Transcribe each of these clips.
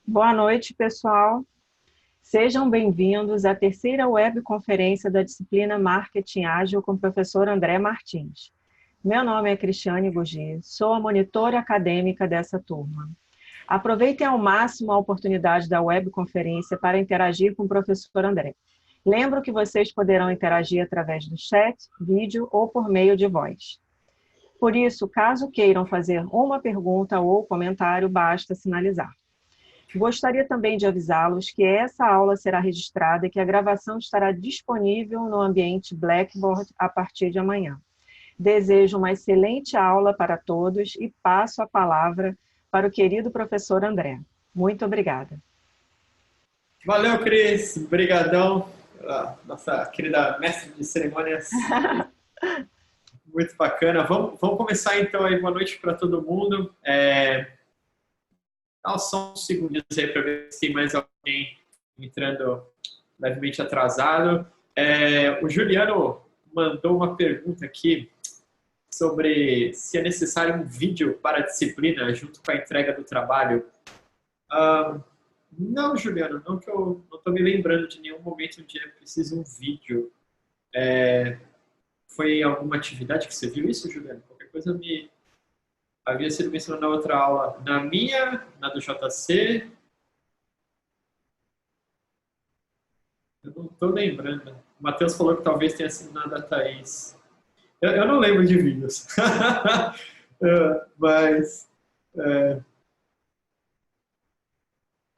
Boa noite, pessoal. Sejam bem-vindos à terceira webconferência da disciplina Marketing Ágil com o professor André Martins. Meu nome é Cristiane Guggi, sou a monitora acadêmica dessa turma. Aproveitem ao máximo a oportunidade da webconferência para interagir com o professor André. Lembro que vocês poderão interagir através do chat, vídeo ou por meio de voz. Por isso, caso queiram fazer uma pergunta ou comentário, basta sinalizar. Gostaria também de avisá-los que essa aula será registrada e que a gravação estará disponível no ambiente Blackboard a partir de amanhã. Desejo uma excelente aula para todos e passo a palavra para o querido professor André. Muito obrigada. Valeu, Cris. Obrigadão, nossa querida mestre de cerimônias. Muito bacana. Vamos começar então aí. Boa noite para todo mundo. Dá só uns segundinhos aí para ver se tem mais alguém entrando levemente atrasado. O Juliano mandou uma pergunta aqui sobre se é necessário um vídeo para a disciplina junto com a entrega do trabalho. Não, Juliano, não que eu não estou me lembrando de nenhum momento onde é preciso um vídeo. Foi alguma atividade que você viu isso, Juliano? Qualquer coisa me havia sido mencionado na outra aula. Na minha, na do JC, eu não estou lembrando. O Matheus falou que talvez tenha sido na da Thaís. Eu não lembro de vídeos. Mas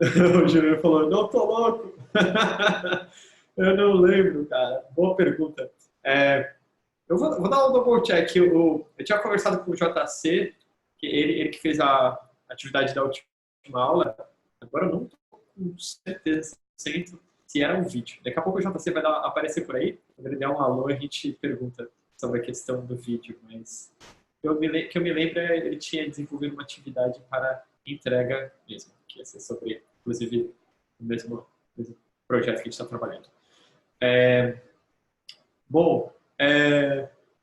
o Juliano falou, não tô louco. Eu não lembro, cara. Boa pergunta. Eu vou dar um double check. Eu tinha conversado com o JC, que ele que fez a atividade da última aula. Agora eu não estou com certeza se era um vídeo. Daqui a pouco o JC vai aparecer por aí. Quando ele der um alô, a gente pergunta sobre a questão do vídeo. Mas que eu me lembro, ele tinha desenvolvido uma atividade para entrega mesmo, que ia ser sobre, inclusive, o mesmo projeto que a gente está trabalhando. Bom,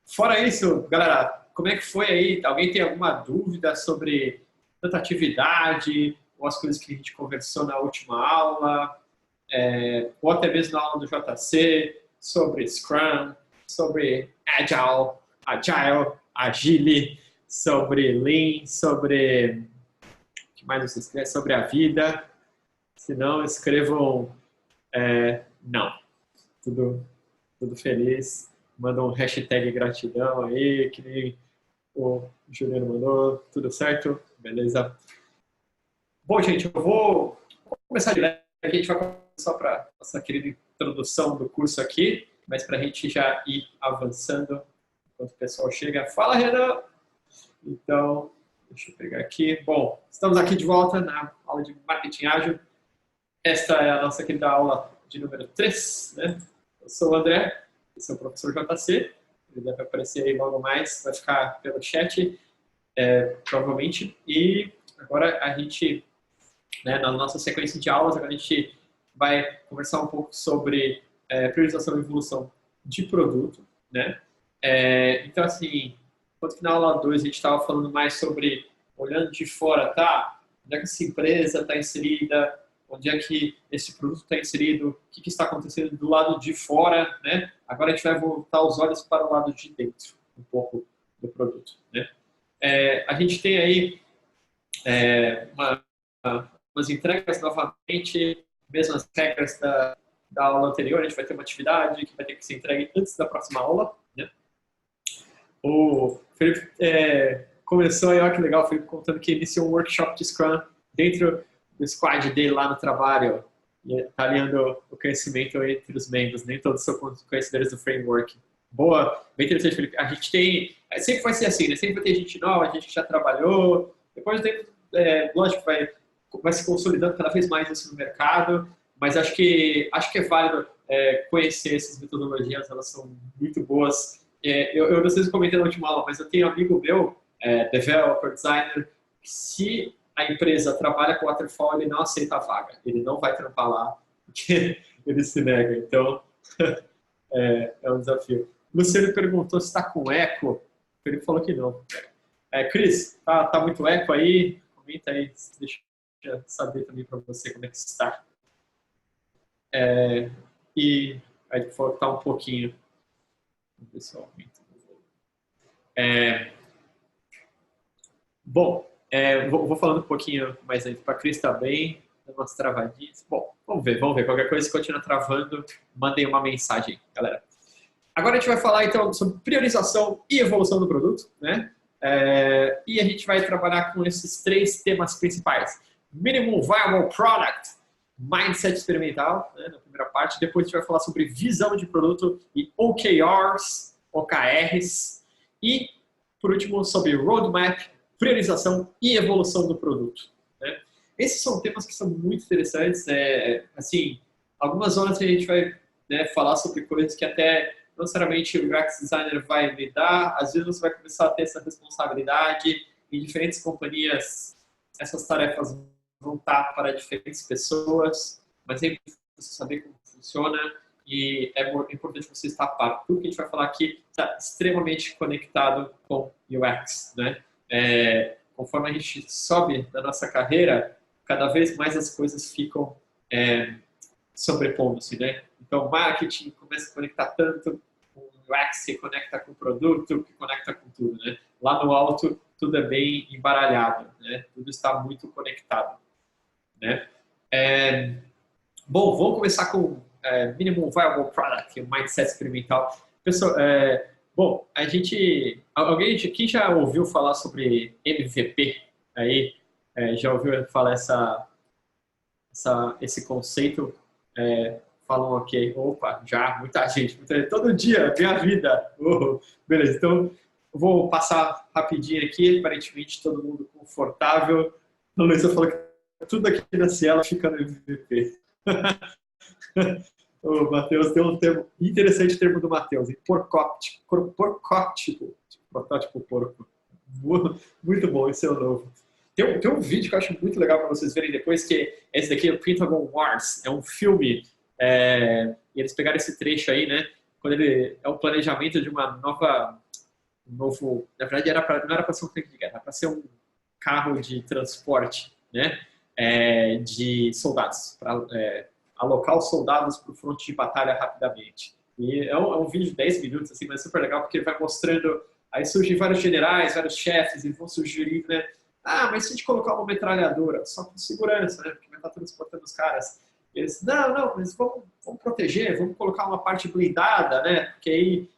fora isso, galera, como é que foi aí? Alguém tem alguma dúvida sobre tanta atividade ou as coisas que a gente conversou na última aula? Ou até mesmo na aula do JC, sobre Scrum, sobre Agile, sobre Lean, sobre o que mais vocês querem? Sobre a vida. Se não, escrevam não. Tudo feliz. Manda um hashtag gratidão aí, que nem o Juliano mandou. Tudo certo? Beleza? Bom, gente, eu vou começar direto. A gente vai começar só para nossa querida introdução do curso aqui, mas para a gente já ir avançando enquanto o pessoal chega. Fala, Renan! Então, deixa eu pegar aqui. Bom, estamos aqui de volta na aula de Marketing Ágil. Esta é a nossa querida aula de número 3, né? Eu sou o André, esse é o professor JC. Ele deve aparecer aí logo mais, vai ficar pelo chat, provavelmente. E agora a gente, né, na nossa sequência de aulas, agora a gente vai conversar um pouco sobre priorização e evolução de produto, né? Então, assim, enquanto que na aula 2 a gente estava falando mais sobre olhando de fora, tá? Onde é que essa empresa está inserida? Onde é que esse produto está inserido? O que está acontecendo do lado de fora, né? Agora a gente vai voltar os olhos para o lado de dentro, um pouco do produto, né? A gente tem aí umas entregas novamente, mesmas regras da aula anterior. A gente vai ter uma atividade que vai ter que ser entregue antes da próxima aula, né? O Felipe começou aí, olha que legal, o Felipe contando que iniciou um workshop de Scrum dentro do squad dele lá no trabalho, e está alinhando o conhecimento entre os membros, nem todos são conhecedores do framework. Boa, bem interessante, Felipe. A gente tem, sempre vai ser assim, né? Sempre vai ter gente nova, gente que já trabalhou, depois do tempo, lógico, vai se consolidando cada vez mais isso no mercado, mas acho que é válido conhecer essas metodologias, elas são muito boas. Eu não sei se comentei na última aula, mas eu tenho um amigo meu, developer, designer, que se a empresa trabalha com waterfall, ele não aceita a vaga, ele não vai trampar lá, porque ele se nega. Então, é um desafio. Luciano perguntou se está com eco. Ele falou que não. Cris, tá muito eco aí? Comenta aí, deixa saber também para você como é que está. E aí faltar um pouquinho. Pessoal, bom, vou falando um pouquinho mais aí para a Cris também, dando umas travadinhas. Bom, vamos ver. Qualquer coisa, se continua travando, mandem uma mensagem, galera. Agora a gente vai falar então sobre priorização e evolução do produto, né? E a gente vai trabalhar com esses 3 temas principais: Minimum Viable Product, Mindset experimental, né, na primeira parte. Depois a gente vai falar sobre visão de produto e OKRs, OKRs. E, por último, sobre roadmap, priorização e evolução do produto, né? Esses são temas que são muito interessantes. Assim, algumas horas a gente vai, né, falar sobre coisas que até não necessariamente o UX designer vai lidar. Às vezes você vai começar a ter essa responsabilidade. Em diferentes companhias, essas tarefas vão estar para diferentes pessoas, mas é importante você saber como funciona e é importante você estar a par. Tudo que a gente vai falar aqui está extremamente conectado com UX, né? Conforme a gente sobe na nossa carreira, cada vez mais as coisas ficam sobrepondo-se, né? Então, o marketing começa a conectar tanto com o UX, que conecta com o produto, que conecta com tudo, né? Lá no alto, tudo é bem embaralhado, né? Tudo está muito conectado, né? Bom, vamos começar com Minimum Viable Product, o Mindset experimental. Pessoal, bom, alguém aqui já ouviu falar sobre MVP? Aí, já ouviu falar esse conceito? Falam ok, opa, já, muita gente, todo dia, minha vida. Beleza, então vou passar rapidinho aqui, aparentemente todo mundo confortável. A Luísa falou que tudo aqui na Cielo fica no MVP. O Matheus deu um termo, interessante termo do Matheus, porcóptico, protótipo porco. Muito bom, esse é o novo. Tem um vídeo que eu acho muito legal para vocês verem depois, que esse daqui é o Pentagon Wars, é um filme, e eles pegaram esse trecho aí, né, quando é o planejamento de uma novo, na verdade não era para ser um tanque de guerra, era para ser um carro de transporte, né, de soldados, para alocar os soldados para o fronte de batalha rapidamente. E é um vídeo de 10 minutos, assim, mas é super legal, porque ele vai mostrando, aí surgem vários generais, vários chefes, e vão sugerindo, né, mas se a gente colocar uma metralhadora, só com segurança, né, porque vai estar transportando os caras. Eles, não, mas vamos proteger, vamos colocar uma parte blindada, né, porque aí,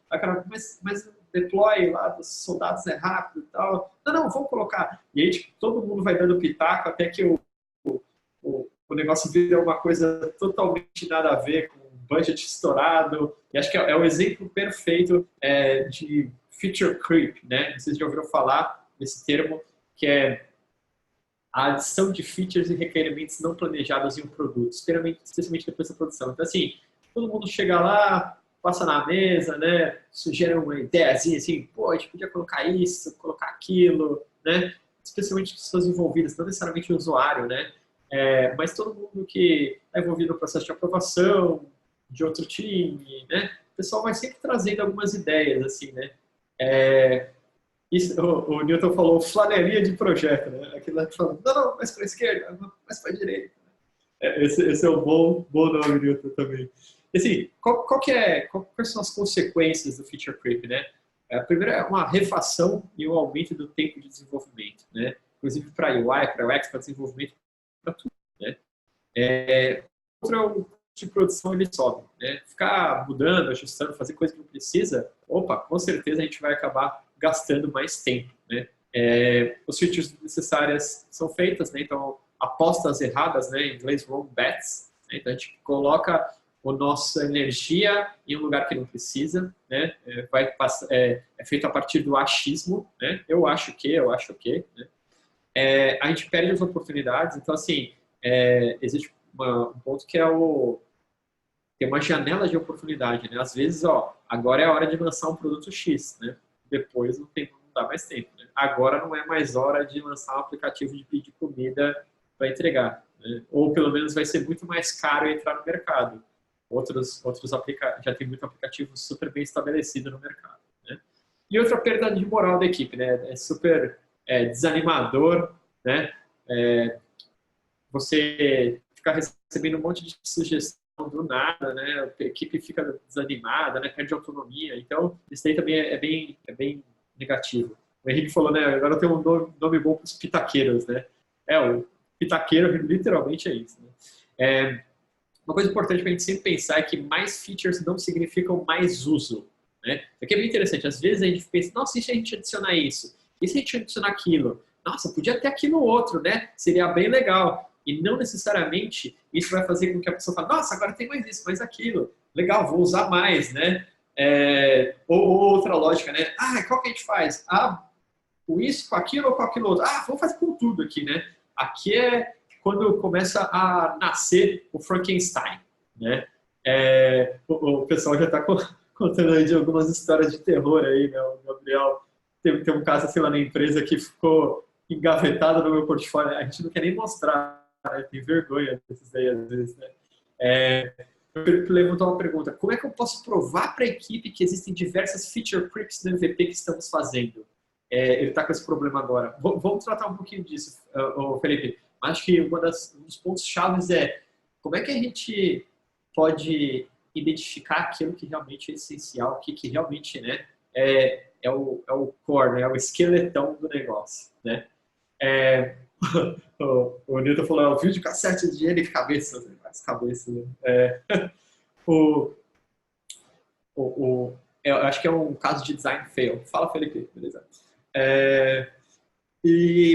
mas deploy lá dos soldados é rápido e tal. Não, vamos colocar. E aí, tipo, todo mundo vai dando pitaco até que o negócio vira uma coisa totalmente nada a ver, com um budget estourado. E acho que é o exemplo perfeito de feature creep, né? Vocês já ouviram falar desse termo, que é a adição de features e requerimentos não planejados em um produto, especialmente depois da produção. Então, assim, todo mundo chega lá, passa na mesa, né? Sugere uma ideiazinha assim, pô, a gente podia colocar isso, colocar aquilo, né? Especialmente pessoas envolvidas, não necessariamente o usuário, né? Mas todo mundo que está envolvido no processo de aprovação, de outro time, né? O pessoal vai sempre trazendo algumas ideias, assim, né? Isso, o Newton falou flanelinha de projeto, né? Aquilo lá que fala, não, mais para a esquerda, mais para a direita. Esse é um bom nome, Newton, também. E, assim, quais são as consequências do feature creep, né? A primeira é uma refação e um aumento do tempo de desenvolvimento, né? Inclusive para UI, para UX, para desenvolvimento, para tudo, né? Outro é o custo de produção, ele sobe, né? Ficar mudando, ajustando, fazer coisa que não precisa, com certeza a gente vai acabar gastando mais tempo, né? Os features necessárias são feitas, né? Então, apostas erradas, né? Em inglês, wrong bets, né? Então, a gente coloca a nossa energia em um lugar que não precisa, né? É feito a partir do achismo, né? Eu acho que, né? A gente perde as oportunidades. Então, assim, existe um ponto que tem uma janela de oportunidade, né? Às vezes, agora é a hora de lançar um produto X, né? Depois não dá mais tempo, né? Agora não é mais hora de lançar um aplicativo de pedir comida para entregar, né? Ou pelo menos vai ser muito mais caro entrar no mercado. Outros já tem muito aplicativo super bem estabelecido no mercado, né? E outra perda de moral da equipe, né? É super desanimador, né? você ficar recebendo um monte de sugestão do nada, né? A equipe fica desanimada, né? Perde autonomia. Então, isso daí também é bem negativo. O Henrique falou, né? Agora eu tenho um nome bom para os pitaqueiros, né? O pitaqueiro literalmente é isso, né? Uma coisa importante para a gente sempre pensar é que mais features não significam mais uso, né? Isso aqui é bem interessante. Às vezes a gente pensa, nossa, e se a gente adicionar isso? E se a gente adicionar aquilo? Nossa, podia ter aquilo outro, né? Seria bem legal. E não necessariamente isso vai fazer com que a pessoa fale, nossa, agora tem mais isso, mais aquilo. Legal, vou usar mais, né? Ou outra lógica, né? Qual que a gente faz? Com isso, com aquilo ou com aquilo outro? Vamos fazer com tudo aqui, né? Aqui é quando começa a nascer o Frankenstein, né? O pessoal já está contando aí de algumas histórias de terror aí, né? O Gabriel tem um caso assim lá na empresa que ficou engavetado no meu portfólio. A gente não quer nem mostrar, né? Tem vergonha desses aí às vezes, né? Eu levantou uma pergunta: como é que eu posso provar para a equipe que existem diversas feature creeps no MVP que estamos fazendo? Ele está com esse problema agora. Vamos tratar um pouquinho disso, Felipe. Acho que um dos pontos chaves é como é que a gente pode identificar aquilo que realmente é essencial, o que realmente, né, é o core, né, é o esqueletão do negócio, né? O Newton falou, é o vídeo cassete de N cabeça, mais cabeça, né? Eu acho que é um caso de design fail. Fala, Felipe, beleza?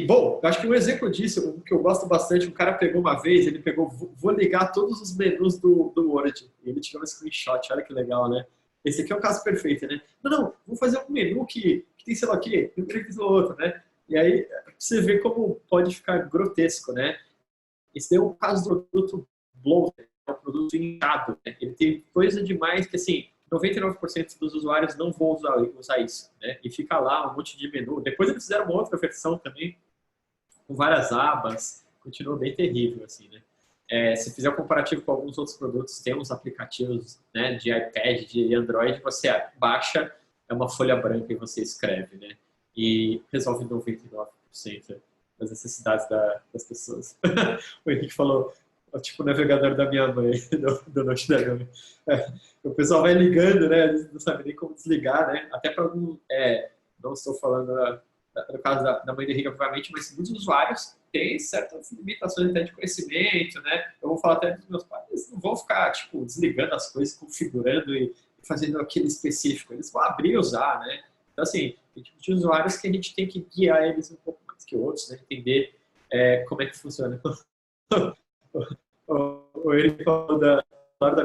Bom, eu acho que um exemplo disso, o que eu gosto bastante, o cara pegou uma vez, ele pegou, vou ligar todos os menus do Word, e ele tirou um screenshot, olha que legal, né? Esse aqui é o caso perfeito, né? Não, vou fazer um menu que tem sei lá o quê, um clique no outro, né? E aí, você vê como pode ficar grotesco, né? Esse é o caso do produto bloated, é um produto inchado, né? Ele tem coisa demais que, assim, 99% dos usuários não vão usar isso, né? E fica lá um monte de menu. Depois eles fizeram uma outra versão também, com várias abas, continuou bem terrível, assim, né? Se fizer um comparativo com alguns outros produtos, tem uns aplicativos, né, de iPad, de Android, você baixa, é uma folha branca e você escreve, né? E resolve 99% das necessidades das pessoas. O Henrique falou, tipo o navegador da minha mãe, do Note da minha mãe. O pessoal vai ligando, né? Não sabe nem como desligar, né? Até para algum... não estou falando no caso da mãe do Henrique, obviamente, mas muitos usuários têm certas limitações até de conhecimento, né? Eu vou falar até dos meus pais, eles não vão ficar, tipo, desligando as coisas, configurando e fazendo aquele específico. Eles vão abrir e usar, né? Então, assim, tem tipo de usuários que a gente tem que guiar eles um pouco mais que outros, né? Entender como é que funciona. O Henrique falou da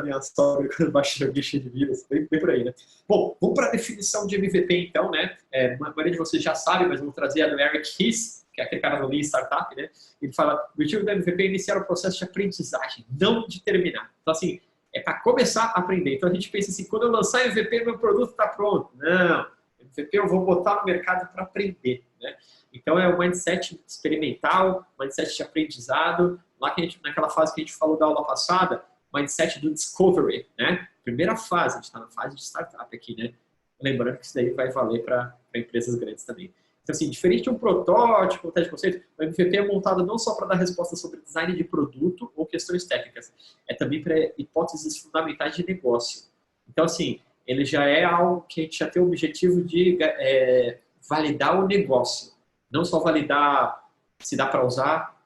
minha sogra quando baixei o guichê de vírus, bem por aí, né? Bom, vamos para a definição de MVP, então, né? A maioria de vocês já sabe, mas vou trazer a do Eric Ries, que é aquele cara do Lean Startup, né? Ele fala, o objetivo do MVP é iniciar o processo de aprendizagem, não de terminar. Então, assim, é para começar a aprender. Então, a gente pensa assim, quando eu lançar MVP, meu produto está pronto. Não, MVP eu vou botar no mercado para aprender, né? Então, é um mindset experimental, mindset de aprendizado. Lá que naquela fase que a gente falou da aula passada, mindset do discovery, né? Primeira fase, a gente está na fase de startup aqui, né? Lembrando que isso daí vai valer para empresas grandes também. Então, assim, diferente de um protótipo, um teste de conceito, o MVP é montado não só para dar resposta sobre design de produto ou questões técnicas, é também para hipóteses fundamentais de negócio. Então, assim, ele já é algo que a gente já tem o objetivo de validar o negócio. Não só validar se dá para usar,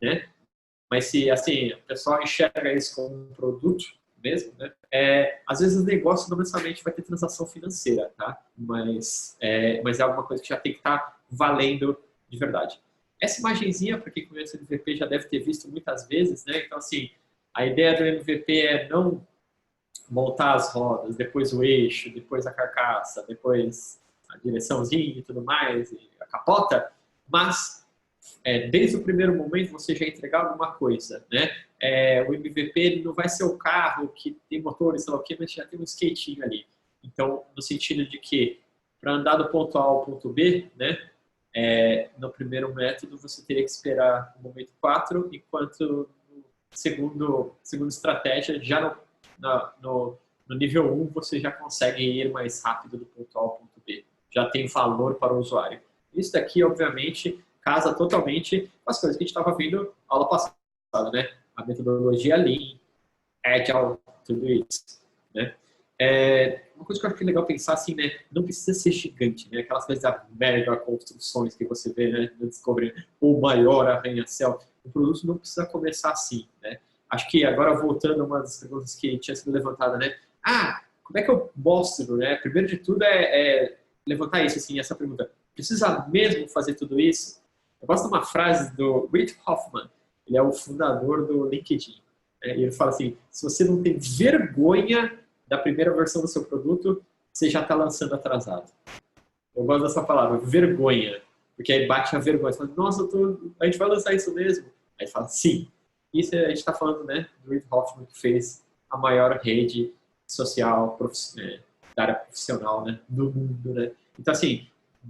né? Mas se, assim, o pessoal enxerga isso como um produto mesmo, né? Às vezes o negócio não necessariamente vai ter transação financeira, tá? Mas é alguma coisa que já tem que estar valendo de verdade. Essa imagenzinha, para quem conhece o MVP, já deve ter visto muitas vezes, né? Então, assim, a ideia do MVP é não montar as rodas, depois o eixo, depois a carcaça, depois a direçãozinha e tudo mais, e a capota, mas desde o primeiro momento você já entregar alguma coisa, né? O MVP ele não vai ser o carro que tem motor e sei lá o que, mas já tem um skatinho ali. Então, no sentido de que para andar do ponto A ao ponto B, né? No primeiro método você teria que esperar o momento 4, enquanto no segundo estratégia, já no nível 1 você já consegue ir mais rápido do ponto A ao ponto B. Já tem valor para o usuário. Isso daqui, obviamente, casa totalmente com as coisas que a gente estava vendo aula passada né? A metodologia Lean, Agile, tudo isso, né? Uma coisa que eu acho que é legal pensar assim, né? Não precisa ser gigante, né? Aquelas coisas da mega construções que você vê, né? No Discovery, o maior arranha-céu. O produto não precisa começar assim, né? Acho que agora voltando a uma das perguntas que tinha sido levantada, né? Como é que eu mostro, né? Primeiro de tudo é levantar isso, assim, essa pergunta. Precisa mesmo fazer tudo isso? Eu gosto de uma frase do Reid Hoffman, ele é o fundador do LinkedIn. E ele fala assim, se você não tem vergonha da primeira versão do seu produto, você já está lançando atrasado. Eu gosto dessa palavra, vergonha. Porque aí bate a vergonha. Você fala, nossa, a gente vai lançar isso mesmo? Aí fala, sim. Isso a gente está falando, né, do Reid Hoffman, que fez a maior rede social da área profissional, né, do mundo, né. Então, assim,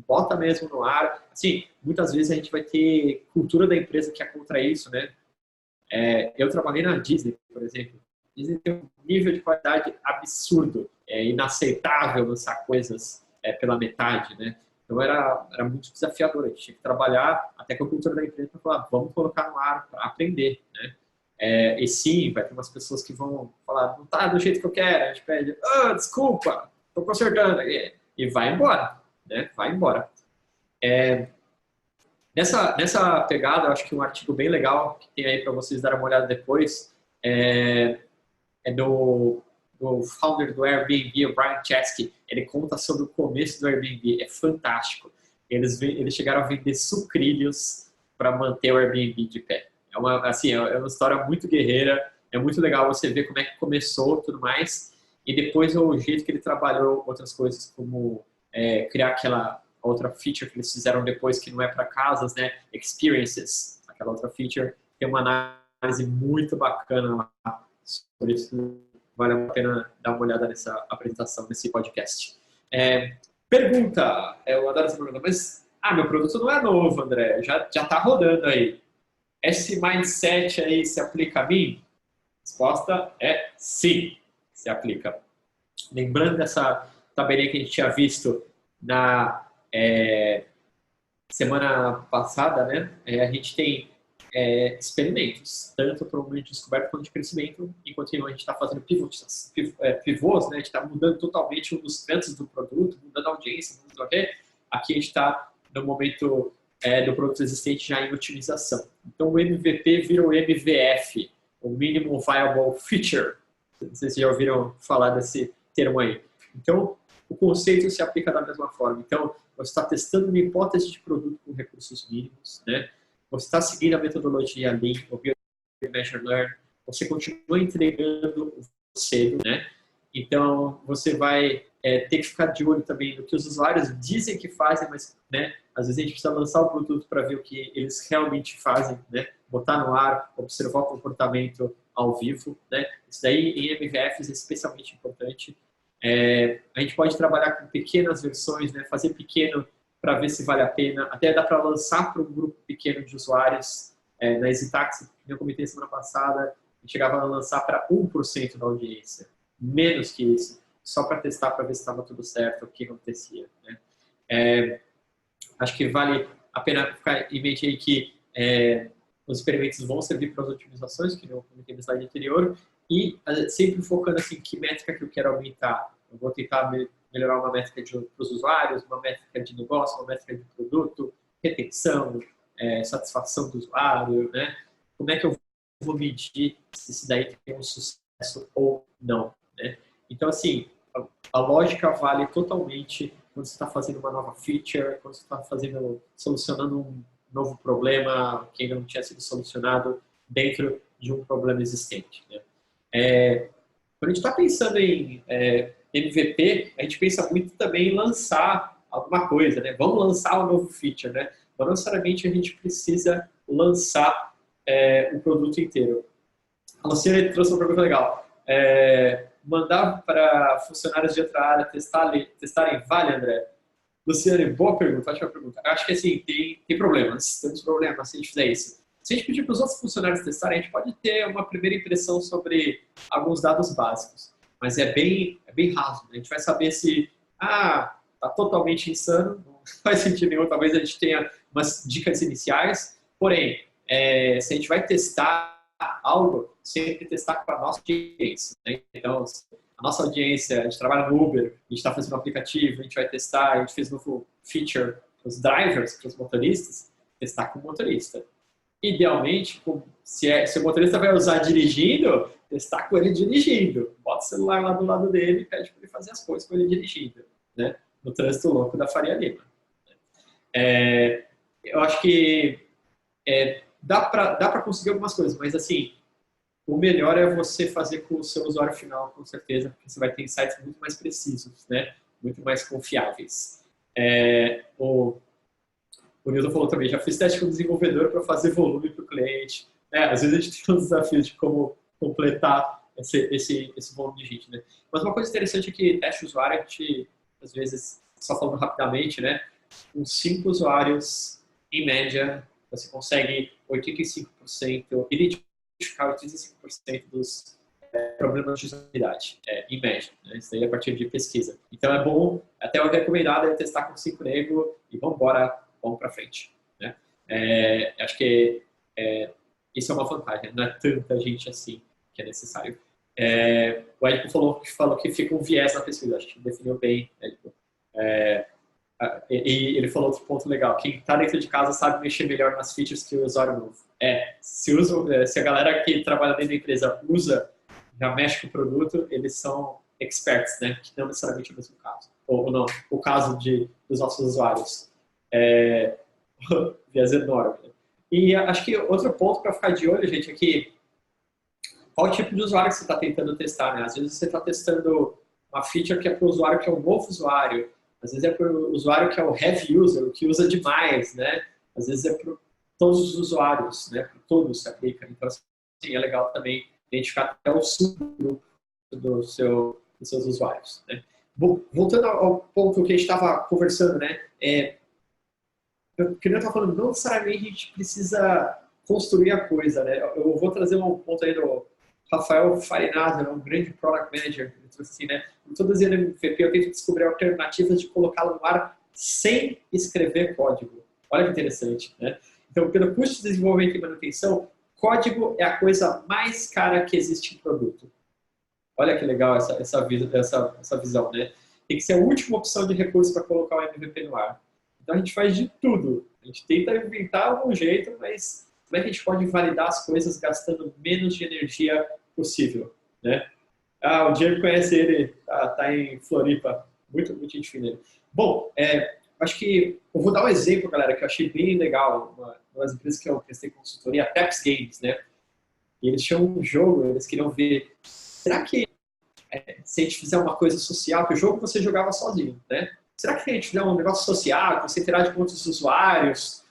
bota mesmo no ar. Assim, muitas vezes a gente vai ter cultura da empresa que é contra isso, né. Eu trabalhei na Disney, por exemplo. A Disney tem um nível de qualidade absurdo. É inaceitável lançar coisas pela metade, né. Então era muito desafiador. A gente tinha que trabalhar até com a cultura da empresa para falar, vamos colocar no ar para aprender, né. E sim, vai ter umas pessoas que vão falar, não tá do jeito que eu quero. A gente pede, desculpa, estou consertando. E vai embora, né? Vai embora. Nessa pegada, eu acho que um artigo bem legal que tem aí para vocês darem uma olhada depois é do founder do Airbnb, o Brian Chesky. Ele conta sobre o começo do Airbnb, é fantástico. Eles chegaram a vender sucrilhos para manter o Airbnb de pé. É uma história muito guerreira, é muito legal você ver como é que começou tudo mais, e depois o jeito que ele trabalhou outras coisas, como criar aquela outra feature que eles fizeram depois, que não é para casas, né? Experiences, aquela outra feature. Tem uma análise muito bacana lá, por isso vale a pena dar uma olhada nessa apresentação, nesse podcast. Pergunta, eu adoro essa pergunta, mas meu produto não é novo, André, já está rodando aí. Esse mindset aí se aplica a mim? A resposta é sim, se aplica. Lembrando dessa tabelinha que a gente tinha visto na semana passada, né? A gente tem experimentos, tanto para o momento de descoberta quanto de crescimento, enquanto a gente está fazendo pivôs, né? A gente está mudando totalmente os cantos do produto, mudando a audiência, mudando aqui a gente está no momento do produto existente já em otimização. Então, o MVP vira o MVF, o Minimum Viable Feature. Não sei se já ouviram falar desse termo aí. Então, o conceito se aplica da mesma forma. Então, você está testando uma hipótese de produto com recursos mínimos, né? Você está seguindo a metodologia Lean, o Measure Learn, você continua entregando cedo, né? Então, você vai ter que ficar de olho também no que os usuários dizem que fazem, mas, né, às vezes a gente precisa lançar o produto para ver o que eles realmente fazem, né? Botar no ar, observar o comportamento ao vivo, né? Isso daí em MVFs é especialmente importante. A gente pode trabalhar com pequenas versões, né? Fazer pequeno para ver se vale a pena. Até dá para lançar para um grupo pequeno de usuários. Na EasyTaxi, que eu comentei semana passada, a gente chegava a lançar para 1% da audiência. Menos que isso. Só para testar, para ver se estava tudo certo, o que acontecia, né? Acho que vale a pena ficar em mente aí que os experimentos vão servir para as otimizações, que eu comentei no slide anterior, e sempre focando assim, que métrica que eu quero aumentar. Eu vou tentar melhorar uma métrica para os usuários, uma métrica de negócio, uma métrica de produto, retenção, satisfação do usuário, né? Como é que eu vou medir se isso daí tem um sucesso ou não, né? Então, assim, a lógica vale totalmente quando você está fazendo uma nova feature, quando você está solucionando um novo problema que ainda não tinha sido solucionado dentro de um problema existente, né? Quando a gente está pensando em MVP, a gente pensa muito também em lançar alguma coisa, né? Vamos lançar um novo feature, né? Não necessariamente a gente precisa lançar o produto inteiro. A Luciana trouxe uma pergunta legal. Mandar para funcionários de outra área testarem vale, André? Luciane, boa pergunta, ótima pergunta. Acho que assim, tem problemas, temos problemas se a gente fizer isso. Se a gente pedir para os outros funcionários testarem, a gente pode ter uma primeira impressão sobre alguns dados básicos, mas é bem raso, né? A gente vai saber se está totalmente insano, não faz sentido nenhum, talvez a gente tenha umas dicas iniciais, porém, se a gente vai testar algo, sempre testar com a nossa audiência, né? Então, a nossa audiência, a gente trabalha no Uber, a gente está fazendo um aplicativo, a gente vai testar, a gente fez um novo feature para os drivers, para os motoristas, testar com o motorista. Idealmente, se o motorista vai usar dirigindo, testar com ele dirigindo. Bota o celular lá do lado dele e pede para ele fazer as coisas com ele dirigindo, né? No trânsito louco da Faria Lima. Eu acho que dá para conseguir algumas coisas, mas assim, o melhor é você fazer com o seu usuário final, com certeza, porque você vai ter insights muito mais precisos, né? Muito mais confiáveis. O Nilton falou também, já fiz teste com o desenvolvedor para fazer volume para o cliente. Às vezes a gente tem uns desafios de como completar esse volume de gente, né? Mas uma coisa interessante é que teste usuário, a gente, às vezes, só falando rapidamente, né? Com 5 usuários, em média, você consegue 85%, identificar 85% dos problemas de usabilidade, em média. Né? Isso aí é a partir de pesquisa. Então é bom, até o recomendado é testar com 5 nego e vamos para frente. Né? Acho que isso é uma vantagem, não é tanta gente assim que é necessário. O Edipo falou que fica um viés na pesquisa, acho que definiu bem, Edipo. E ele falou outro ponto legal, quem está dentro de casa sabe mexer melhor nas features que o usuário novo. Se a galera que trabalha dentro da empresa já mexe com o produto, eles são experts, né? Que não necessariamente é o mesmo caso. Ou não, o caso dos nossos usuários. Viés enorme. E acho que outro ponto para ficar de olho, gente, é que qual tipo de usuário que você está tentando testar, né? Às vezes você está testando uma feature que é para o usuário que é um novo usuário, às vezes é para o usuário que é o heavy user, o que usa demais, né? Às vezes é para todos os usuários, né? Para todos se aplica. Então, assim, é legal também identificar até o subgrupo dos seus usuários, né? Bom, voltando ao ponto que a gente estava conversando, né? Que eu estava falando, não necessariamente a gente precisa construir a coisa, né? Eu vou trazer um ponto aí do Rafael Farinazzo, um grande product manager, assim, né? Introduzindo MVP, eu tento descobrir alternativas de colocá-lo no ar sem escrever código. Olha que interessante, né? Então, pelo custo de desenvolvimento e manutenção, código é a coisa mais cara que existe em produto. Olha que legal essa visão, né? Tem que ser a última opção de recurso para colocar o MVP no ar. Então, a gente faz de tudo. A gente tenta inventar algum jeito, mas como é que a gente pode validar as coisas gastando menos de energia possível, né? O Diego conhece ele, tá em Floripa, muito gente fina ele. Bom, acho que eu vou dar um exemplo, galera, que eu achei bem legal, uma das empresas que eu prestei consultoria, a Peps Games, né? E eles tinham um jogo, eles queriam ver, será que se a gente fizer uma coisa social, que o jogo você jogava sozinho, né? Será que a gente fizer um negócio social, que você interage com outros usuários,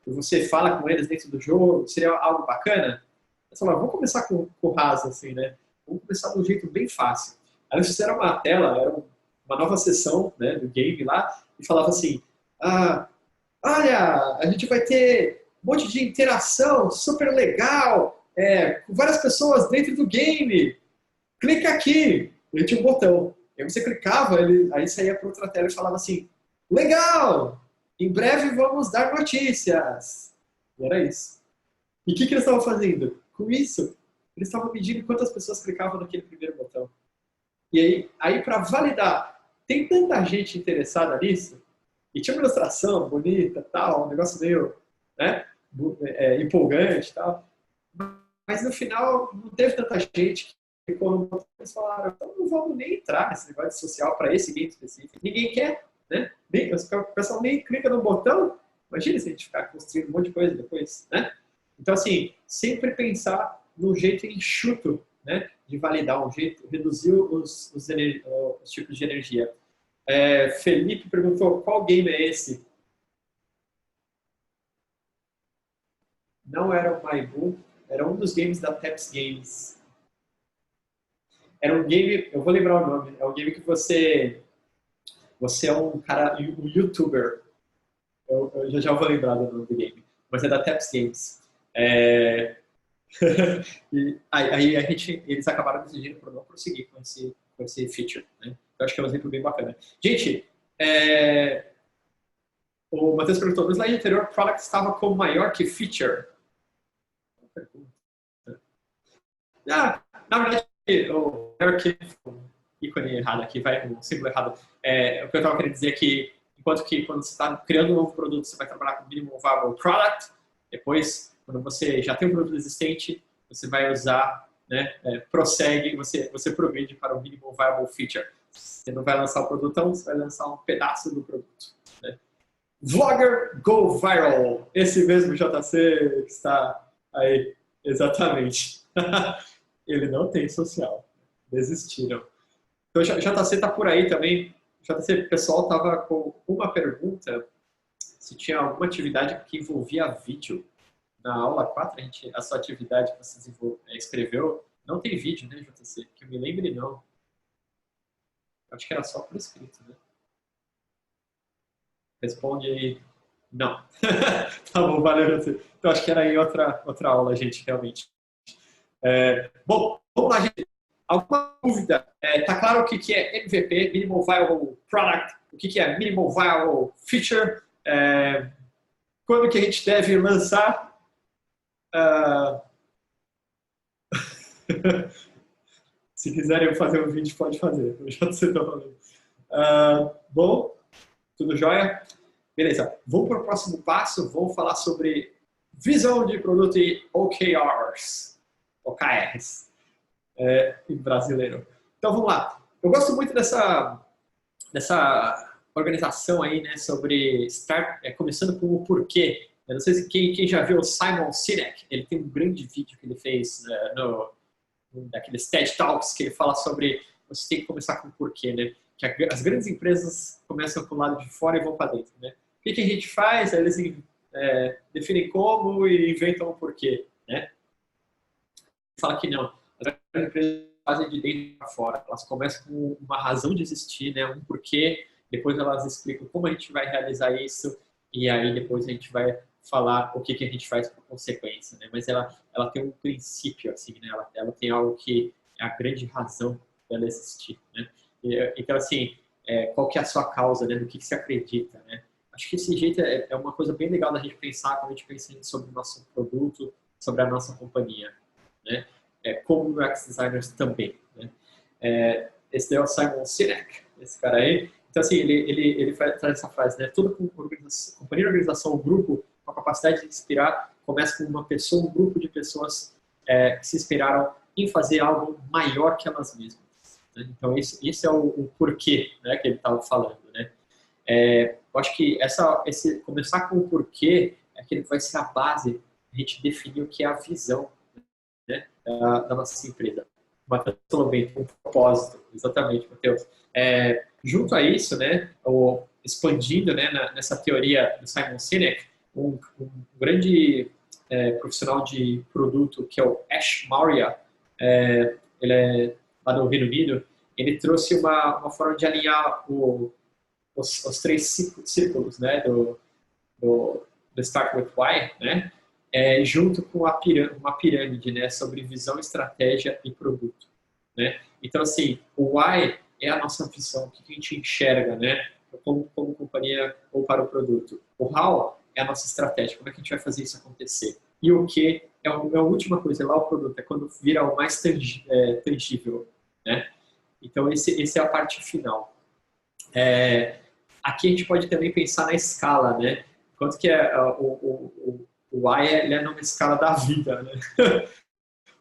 você fala com eles dentro do jogo, seria algo bacana? Eles falaram, vamos começar com o raso, assim, né? Vamos começar de um jeito bem fácil. Aí eles fizeram uma tela, era uma nova sessão, né, do game lá, e falava assim, olha, a gente vai ter um monte de interação super legal, com várias pessoas dentro do game. Clica aqui. Ele tinha um botão. Aí você clicava, aí saía para outra tela e falava assim, legal, em breve vamos dar notícias. E era isso. E o que eles estavam fazendo? Com isso, eles estavam medindo quantas pessoas clicavam naquele primeiro botão. E aí para validar, tem tanta gente interessada nisso, e tinha uma ilustração bonita, tal, um negócio meio, né, empolgante, tal. Mas no final não teve tanta gente que ficou no botão. Eles falaram, então não vamos nem entrar nesse negócio de social para esse game específico. Ninguém quer, né? O pessoal nem clica no botão. Imagina se a gente ficar construindo um monte de coisa depois, né? Então, assim, sempre pensar num jeito enxuto, né, de validar, um jeito, reduzir os tipos de energia. Felipe perguntou, qual game é esse? Não era o Maibu, era um dos games da Peps Games. Era um game, eu vou lembrar o nome, é um game que você é um cara, um youtuber. Eu já vou lembrar do nome do game, mas é da Peps Games. E aí eles acabaram decidindo por não prosseguir com esse feature, né? Eu acho que é um exemplo bem bacana. Gente, o Matheus perguntou, no slide anterior, o product estava como maior que feature? Na verdade, o ícone errado aqui, o símbolo errado. O que eu estava querendo dizer é que, enquanto que quando você está criando um novo produto, você vai trabalhar com Minimum Viable Product, depois, quando você já tem um produto existente, você vai usar, né, prossegue, você progride para o Minimum Viable Feature. Você não vai lançar o produtão, você vai lançar um pedaço do produto. Né? Vlogger Go Viral. Esse mesmo JC está aí, exatamente. Ele não tem social. Desistiram. Então, JC está por aí também. JC, o pessoal estava com uma pergunta, se tinha alguma atividade que envolvia vídeo. Na aula 4, a sua atividade que você escreveu, não tem vídeo, né, JC? Que eu me lembre, não. Acho que era só por escrito, né? Responde aí. Não. Tá bom, valeu, JC. Então, acho que era em outra aula, gente, realmente. Bom, vamos lá, gente. Alguma dúvida? Tá claro o que é MVP, Minimum Viable Product, o que é Minimum Viable Feature, quando que a gente deve lançar? Se quiserem fazer um vídeo, pode fazer. Eu já sei falando. Bom, tudo jóia? Beleza. Vamos para o próximo passo. Vamos falar sobre visão de produto e OKRs. OKRs. Em brasileiro. Então, vamos lá. Eu gosto muito dessa organização aí, né, sobre começando com o porquê. Eu não sei se quem já viu o Simon Sinek, ele tem um grande vídeo que ele fez daqueles TED Talks, que ele fala sobre você tem que começar com o porquê, né? Que as grandes empresas começam com o lado de fora e vão para dentro, né? O que a gente faz? Aí eles definem como e inventam o porquê, né? Fala que não. As grandes empresas fazem de dentro para fora. Elas começam com uma razão de existir, né? Um porquê. Depois elas explicam como a gente vai realizar isso e aí depois a gente vai falar o que a gente faz por consequência, né? Mas ela tem um princípio, assim, né? Ela tem algo que é a grande razão dela existir, né? Então, assim, qual que é a sua causa, né? Do que você acredita, né? Acho que esse jeito é uma coisa bem legal da gente pensar quando a gente pensa sobre o nosso produto, sobre a nossa companhia, né? Como UX designers também, né? Esse é o Simon Sinek, esse cara aí. Então, assim, ele traz essa frase, né? Toda companhia, organização, grupo, com a capacidade de inspirar, começa com uma pessoa, um grupo de pessoas que se inspiraram em fazer algo maior que elas mesmas. Né? Então, esse é o porquê, né, que ele estava falando, né? Eu acho que esse começar com o porquê é aquele que vai ser a base a gente definir o que é a visão, né, da nossa empresa. Matheus falou bem, um propósito, exatamente, Matheus. Junto a isso, né, expandindo, né, nessa teoria do Simon Sinek, um grande profissional de produto, que é o Ash Maurya, ele é lá do Reino Unido, ele trouxe uma forma de alinhar os três círculos, né, do Start with Why, né, junto com uma pirâmide, né, sobre visão, estratégia e produto, né. Então, assim, o Why é a nossa visão, o que a gente enxerga, né, como companhia ou para o produto. O How é a nossa estratégia, como é que a gente vai fazer isso acontecer. E o que é a última coisa, lá o produto, é quando vira o mais tangível, né. Então, esse é a parte final. Aqui a gente pode também pensar na escala, né? Quanto que o Y ele é numa escala da vida, né?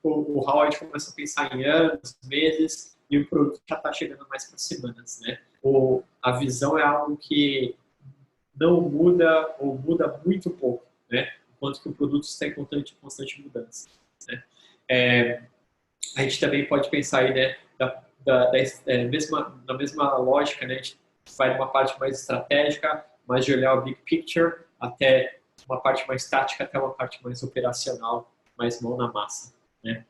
O How a gente começa a pensar em anos, meses, e o produto já está chegando mais para semanas, né? A visão é algo que não muda ou muda muito pouco, né? Enquanto que o produto está em constante mudança, né? A gente também pode pensar aí, né, na mesma lógica, né? A gente vai numa parte mais estratégica, mais de olhar o big picture, até uma parte mais tática, até uma parte mais operacional, mais mão na massa, né?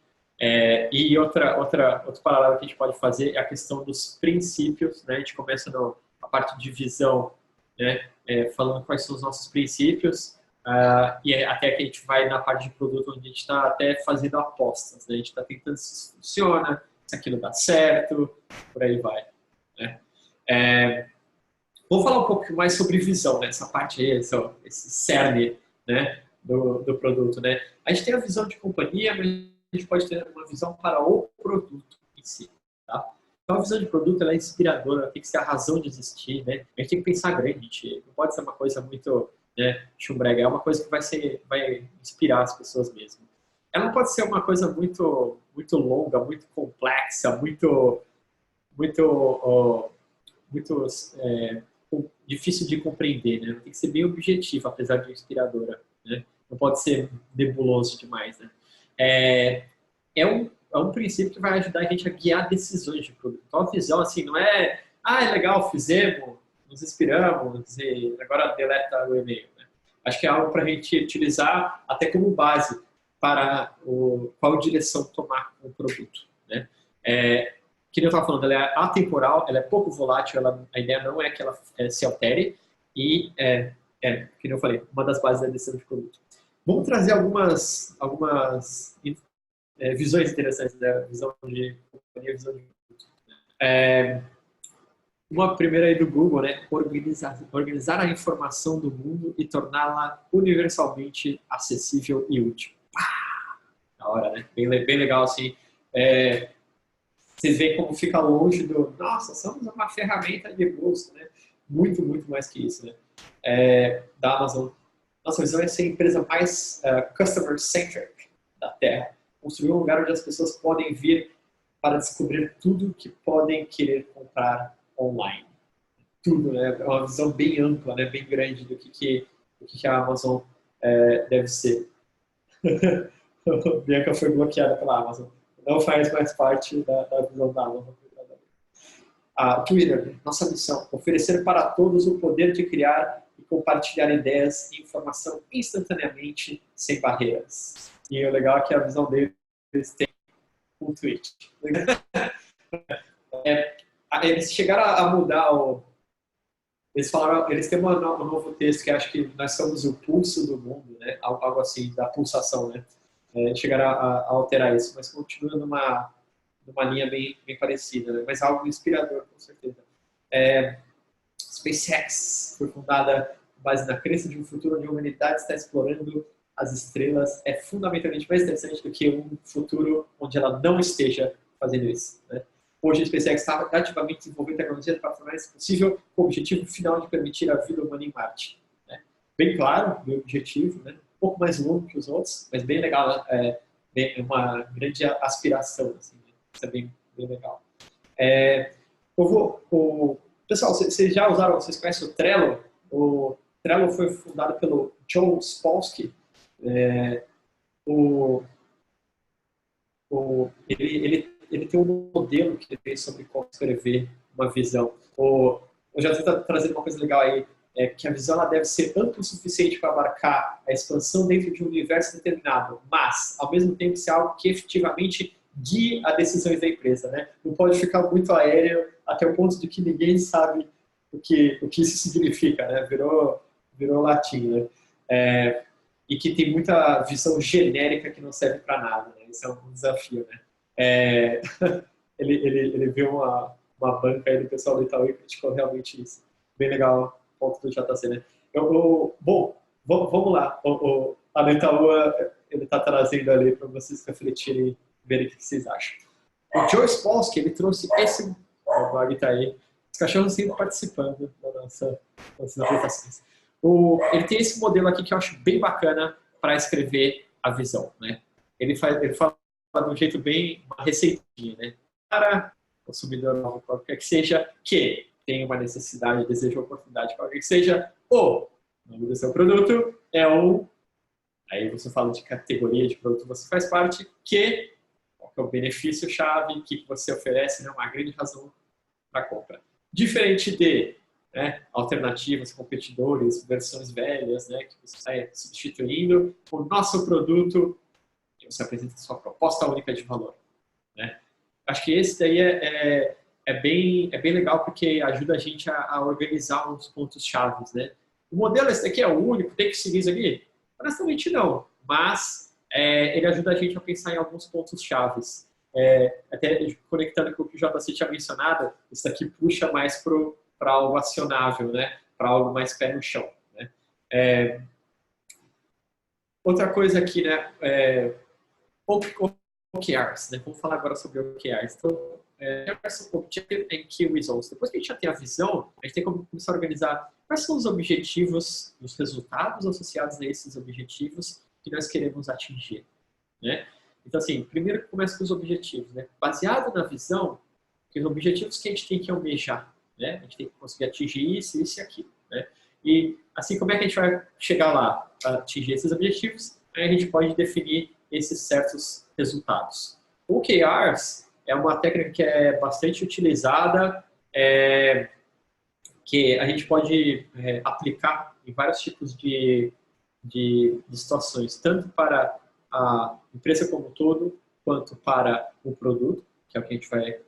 E outro paralelo que a gente pode fazer é a questão dos princípios, né? A gente começa na parte de visão, né? Falando quais são os nossos princípios, e até que a gente vai na parte de produto, onde a gente está até fazendo apostas, né? A gente está tentando se isso funciona, se aquilo dá certo, por aí vai, né? Vou falar um pouco mais sobre visão, né? Essa parte aí, esse cerne, né, do produto, né? A gente tem a visão de companhia, mas gente pode ter uma visão para o produto em si. Tá? Então, a visão de produto ela é inspiradora, ela tem que ser a razão de existir. Né? A gente tem que pensar grande, gente. Não pode ser uma coisa muito, né, chumbrega, é uma coisa que vai inspirar as pessoas mesmo. Ela não pode ser uma coisa muito longa, muito complexa, muito difícil de compreender, né? Tem que ser bem objetivo, apesar de inspiradora, né? Não pode ser nebuloso demais, né? É um princípio que vai ajudar a gente a guiar decisões de produto. Então, a visão, assim, não é, é legal, fizemos, nos inspiramos e agora deleta o e-mail, né? Acho que é algo para a gente utilizar até como base para qual direção tomar com o produto, né? Que nem eu estava falando, ela é atemporal, ela é pouco volátil, a ideia não é que ela se altere e, que nem eu falei, uma das bases da decisão de produto. Vamos trazer algumas visões interessantes da visão de companhia, visão de produto. Uma primeira aí do Google, né? Organizar a informação do mundo e torná-la universalmente acessível e útil. Da hora, né? Bem legal, assim. Vocês veem como fica longe nossa, somos uma ferramenta de busca, né? Muito mais que isso, né? Da Amazon. Nossa visão é ser a empresa mais customer-centric da Terra. Construir um lugar onde as pessoas podem vir para descobrir tudo que podem querer comprar online. Tudo, né? É uma visão bem ampla, né? Bem grande do que a Amazon deve ser. Bianca foi bloqueada pela Amazon. Não faz mais parte da visão da Amazon. Twitter, nossa missão, oferecer para todos o poder de criar e compartilhar ideias e informação instantaneamente, sem barreiras. E o legal é que a visão deles tem um tweet. Eles chegaram a mudar eles falaram, eles têm um novo texto que acho que nós somos o pulso do mundo, né? Algo assim, da pulsação, né? Chegaram a alterar isso, mas continua numa linha bem parecida, né? Mas algo inspirador, com certeza. SpaceX foi fundada com base na crença de um futuro onde a humanidade está explorando as estrelas. É fundamentalmente mais interessante do que um futuro onde ela não esteja fazendo isso, né? Hoje a SpaceX está ativamente desenvolvendo tecnologia para tornar isso possível com o objetivo final de permitir a vida humana em Marte, né? Bem claro, meu objetivo, né? Um pouco mais longo que os outros, mas bem legal, é uma grande aspiração, assim, né? Isso é bem legal. Pessoal, vocês já usaram, vocês conhecem o Trello? O Trello foi fundado pelo Joe Spolsky. Ele tem um modelo que ele fez sobre como escrever uma visão. Eu já estou trazendo uma coisa legal aí, que a visão ela deve ser ampla o suficiente para abarcar a expansão dentro de um universo determinado, mas, ao mesmo tempo, ser algo que efetivamente guie as decisões da empresa, né? Não pode ficar muito aéreo até o ponto de que ninguém sabe o que isso significa, né? Virou latim, né? E que tem muita visão genérica que não serve para nada, né? Isso é um desafio, né? Ele viu uma banca aí do pessoal do Itaú e criticou realmente isso. Bem legal o ponto do JC, né? Bom, vamos lá. A do Itaú, ele está trazendo ali para vocês refletirem e verem o que vocês acham. O Joe Spolsky, ele trouxe esse... O blog está aí. Os cachorros sempre participando das nossas apresentações. Ele tem esse modelo aqui que eu acho bem bacana para escrever a visão, né? Ele fala de um jeito bem, uma receitinha, né? Para o consumidor novo, qualquer que seja, que tem uma necessidade, deseja oportunidade, qualquer que seja, o nome do seu produto é aí você fala de categoria de produto que você faz parte, qual que é o benefício-chave, o que você oferece, né? Uma grande razão para compra. Diferente de alternativas, competidores, versões velhas, né, que você está substituindo, o nosso produto, você apresenta a sua proposta única de valor, né? Acho que esse daí é bem legal porque ajuda a gente a organizar uns pontos chaves, né? O modelo esse daqui é o único, tem que seguir isso aqui? Honestamente não, mas ele ajuda a gente a pensar em alguns pontos chaves. Até conectando com o que o JC tinha mencionado, isso daqui puxa mais para algo acionável, né? Para algo mais pé no chão, né? Outra coisa aqui, né? OKRs, né? Vamos falar agora sobre OKRs. Então, Objective and Key Results. Depois que a gente já tem a visão, a gente tem que começar a organizar quais são os objetivos, os resultados associados a esses objetivos que nós queremos atingir, né? Então, assim, primeiro começa com os objetivos, né? Baseado na visão, que os objetivos que a gente tem que almejar, né? A gente tem que conseguir atingir isso, isso e aquilo, né? E assim, como é que a gente vai chegar lá para atingir esses objetivos? Aí a gente pode definir esses certos resultados. OKRs é uma técnica que é bastante utilizada, que a gente pode aplicar em vários tipos de situações, tanto para a empresa como um todo, quanto para o produto, que é o que a gente vai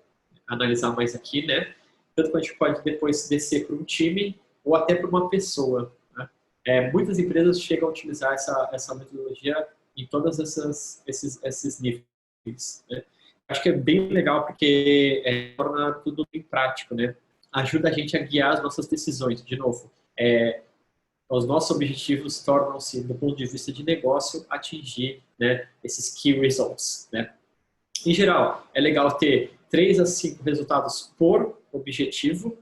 analisar mais aqui, né? Tanto que a gente pode depois descer para um time ou até para uma pessoa, né? Muitas empresas chegam a utilizar essa metodologia em todos esses níveis, né? Acho que é bem legal porque torna tudo bem prático, né? Ajuda a gente a guiar as nossas decisões. De novo, os nossos objetivos tornam-se, do ponto de vista de negócio, atingir, né, esses key results, né? Em geral, é legal ter 3 a 5 resultados por objetivo,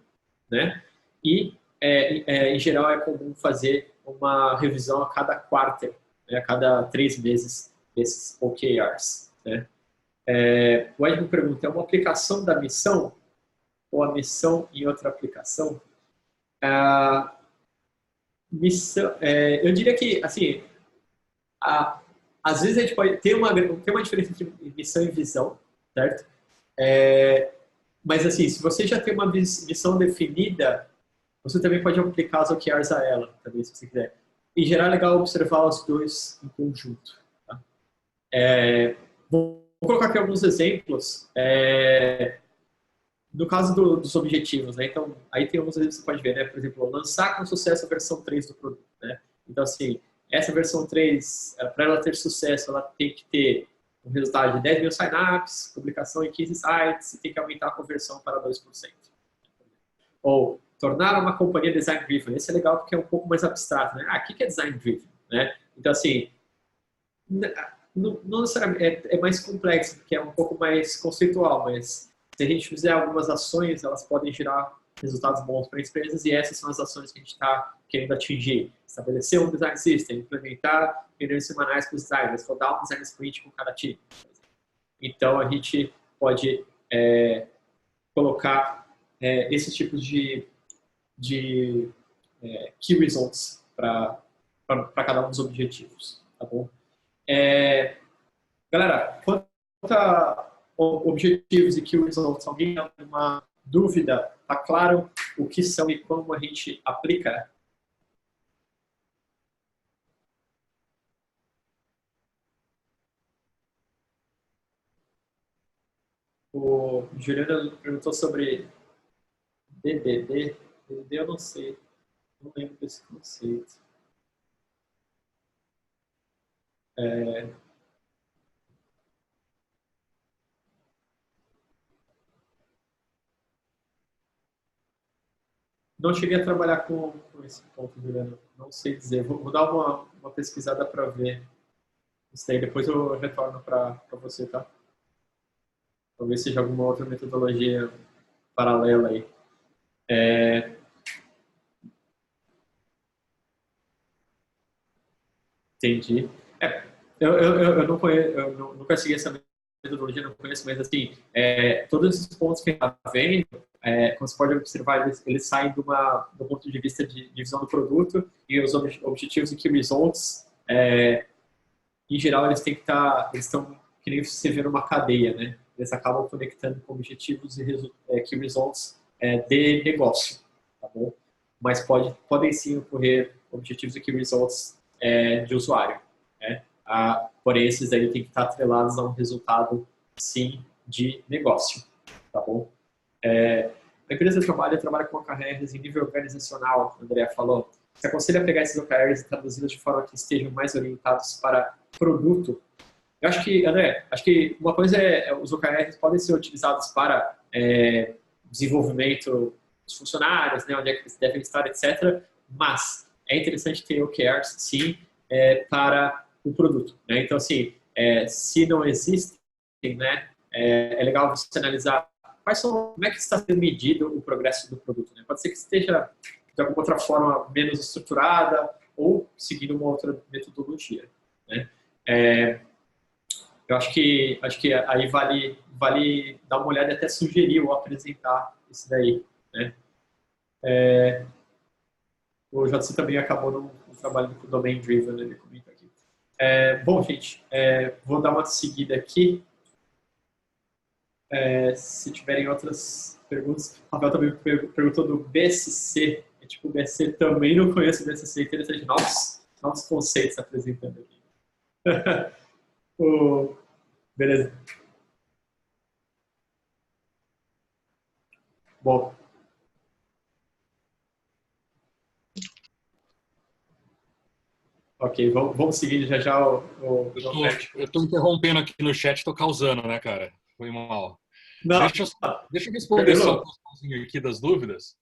né? E, em geral, é comum fazer uma revisão a cada quarter, né? A cada 3 meses desses OKRs, né? O Ed me pergunta, é uma aplicação da missão ou a missão em outra aplicação? Missão, eu diria que, assim, às vezes a gente pode ter uma diferença entre missão e visão, certo? Mas, assim, se você já tem uma missão definida, você também pode aplicar as OKRs a ela, também, se você quiser. Em geral, é legal observar os dois em conjunto. Tá? Vou colocar aqui alguns exemplos. No caso dos objetivos, né? Então, aí tem alguns exemplos que você pode ver, né? Por exemplo, lançar com sucesso a versão 3 do produto, né? Então, assim, essa versão 3, para ela ter sucesso, ela tem que ter um resultado de 10 mil sign-ups, publicação em 15 sites e tem que aumentar a conversão para 2%. Ou tornar uma companhia design-driven. Esse é legal porque é um pouco mais abstrato, né? O que é design-driven, né? Então, assim, não necessariamente, é mais complexo, porque é um pouco mais conceitual, mas se a gente fizer algumas ações, elas podem gerar resultados bons para empresas e essas são as ações que a gente está querendo atingir. Estabelecer um design system, implementar reuniões semanais com os designers, rodar um design sprint com cada time. Então, a gente pode colocar esses tipos de key results para cada um dos objetivos, tá bom? Galera, quanto a objetivos e key results, alguém tem alguma dúvida? Tá claro o que são e como a gente aplica? O Juliano perguntou sobre DDD. DDD eu não sei. Não lembro desse conceito. Não cheguei a trabalhar com esse ponto, Juliano. Não sei dizer. Vou dar uma pesquisada para ver isso daí. Depois eu retorno para você, tá? Talvez seja alguma outra metodologia paralela aí. Entendi. Eu não conheço, nunca segui essa metodologia, não conheço, mas assim, todos esses pontos que a gente está vendo, como você pode observar, eles saem do ponto de vista de visão do produto e os objetivos e key results, em geral, eles têm que estar, eles estão que nem você vê numa cadeia, né? Eles acabam conectando com objetivos e key results de negócio, tá bom? Mas podem sim ocorrer objetivos e key results de usuário, né? Porém, esses daí têm que estar atrelados a um resultado, sim, de negócio, tá bom? A empresa trabalha com OKRs em nível organizacional, o André falou. Você aconselha a pegar esses OKRs e traduzi-los de forma que estejam mais orientados para produto? Eu acho que, André, uma coisa os OKRs podem ser utilizados para desenvolvimento dos funcionários, né, onde é que eles devem estar, etc. Mas é interessante ter OKRs, sim, para o produto, né? Então, assim, se não existem né, é legal você analisar como é que está sendo medido o progresso do produto. Né? Pode ser que esteja de alguma outra forma menos estruturada ou seguindo uma outra metodologia. Né? Eu acho que aí vale dar uma olhada e até sugerir ou apresentar isso daí. Né? O JC também acabou no trabalho com o Domain Driven, né? Ele comenta aqui. Bom, gente, vou dar uma seguida aqui. Se tiverem outras perguntas, o Rafael também perguntou do BSC. O BSC também não conheço o BSC, interessante. Novos conceitos apresentando aqui. Beleza. Bom. Ok, vamos seguir já o eu estou interrompendo aqui no chat, estou causando, né, cara? Foi mal. Não, deixa eu responder só um pouquinho aqui das dúvidas.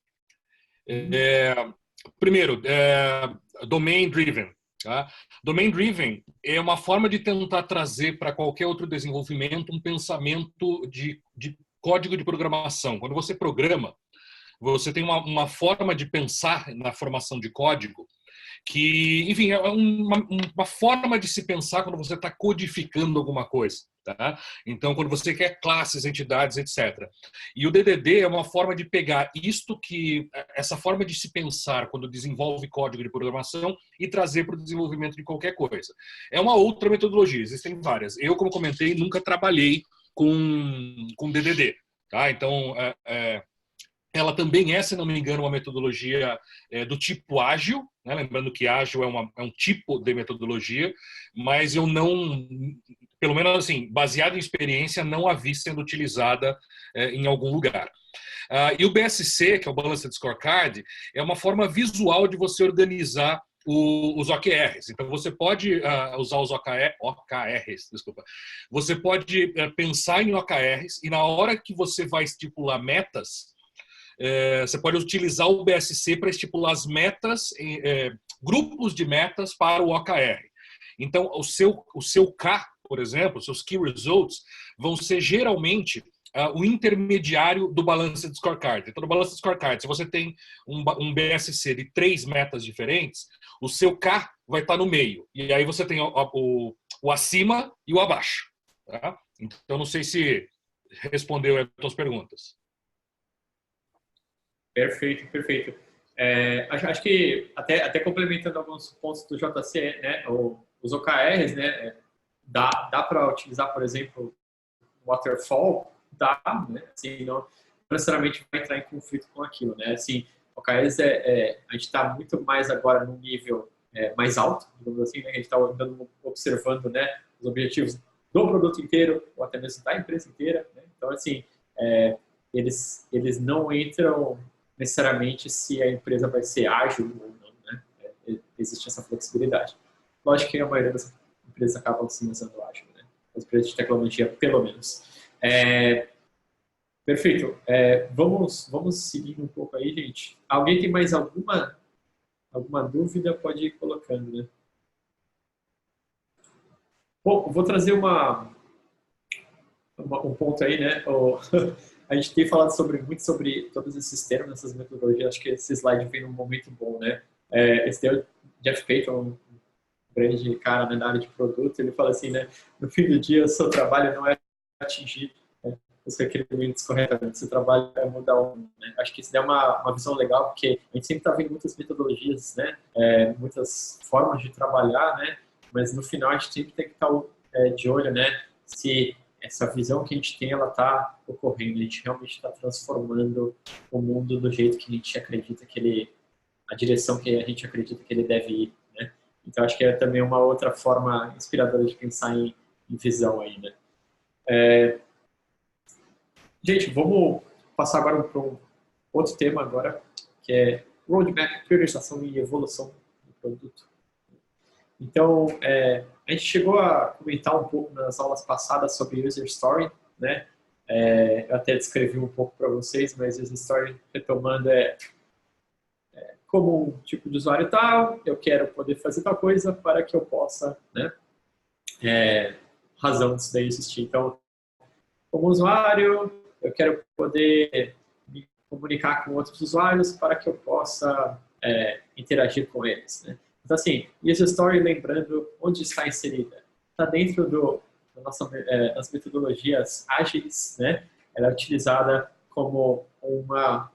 Primeiro, Domain Driven. Tá? Domain Driven é uma forma de tentar trazer para qualquer outro desenvolvimento um pensamento de código de programação. Quando você programa, você tem uma forma de pensar na formação de código que, enfim, é uma forma de se pensar quando você está codificando alguma coisa. Tá? Então, quando você quer classes, entidades, etc. E o DDD é uma forma de pegar essa forma de se pensar quando desenvolve código de programação e trazer para o desenvolvimento de qualquer coisa. É uma outra metodologia, existem várias. Eu, como comentei, nunca trabalhei com DDD. Tá? Então, ela também é, se não me engano, uma metodologia do tipo ágil, né? Lembrando que ágil é um tipo de metodologia, mas eu não, pelo menos assim, baseado em experiência, não a vi sendo utilizada em algum lugar. E o BSC, que é o Balanced Scorecard, é uma forma visual de você organizar os OKRs. Então, você pode usar os OKRs, desculpa. Você pode pensar em OKRs e na hora que você vai estipular metas, você pode utilizar o BSC para estipular as metas, grupos de metas para o OKR. Então, o seu K, por exemplo, seus Key Results, vão ser geralmente o intermediário do Balanced Scorecard. Então, no Balanced Scorecard, se você tem um BSC de 3 metas diferentes, o seu K vai estar no meio. E aí você tem o acima e o abaixo. Tá? Então, não sei se respondeu as suas perguntas. Perfeito. Acho que, até complementando alguns pontos do JC, né, os OKRs, né, dá para utilizar, por exemplo, Waterfall, dá, né, assim, não necessariamente vai entrar em conflito com aquilo, né, assim, OKRs a gente está muito mais agora num nível mais alto, digamos assim, né, a gente está observando, né, os objetivos do produto inteiro, ou até mesmo da empresa inteira, né, então, assim, eles não entram necessariamente se a empresa vai ser ágil ou não, né? Existe essa flexibilidade. Lógico que a maioria das empresas acabam se usando ágil, né? As empresas de tecnologia, pelo menos. Perfeito. Vamos seguindo um pouco aí, gente. Alguém tem mais alguma dúvida? Pode ir colocando, né? Bom, vou trazer um ponto aí, né? A gente tem falado muito sobre todos esses termos, essas metodologias. Acho que esse slide vem num momento bom, né? Esse tem o Jeff Payton, um grande cara, né, na área de produto. Ele fala assim, né? No fim do dia, o seu trabalho não é atingir, né, os requerimentos corretamente. Seu trabalho é mudar o mundo, né? Acho que isso é uma visão legal, porque a gente sempre está vendo muitas metodologias, né? Muitas formas de trabalhar, né? Mas no final a gente sempre tem que estar de olho, né? Se essa visão que a gente tem, ela está ocorrendo, a gente realmente está transformando o mundo do jeito que a gente acredita a direção que a gente acredita que ele deve ir, né? Então, acho que é também uma outra forma inspiradora de pensar em visão aí, né? Gente, vamos passar agora para um outro tema agora, que é Roadmap, priorização e evolução do produto. Então, a gente chegou a comentar um pouco nas aulas passadas sobre User Story, né? Eu até descrevi um pouco para vocês, mas User Story, retomando, como um tipo de usuário tal, eu quero poder fazer tal coisa para que eu possa, né? Razão disso daí existir. Então, como usuário, eu quero poder me comunicar com outros usuários para que eu possa interagir com eles, né? Então, assim, user story, lembrando onde está inserida. Está dentro das metodologias ágeis, né? Ela é utilizada como um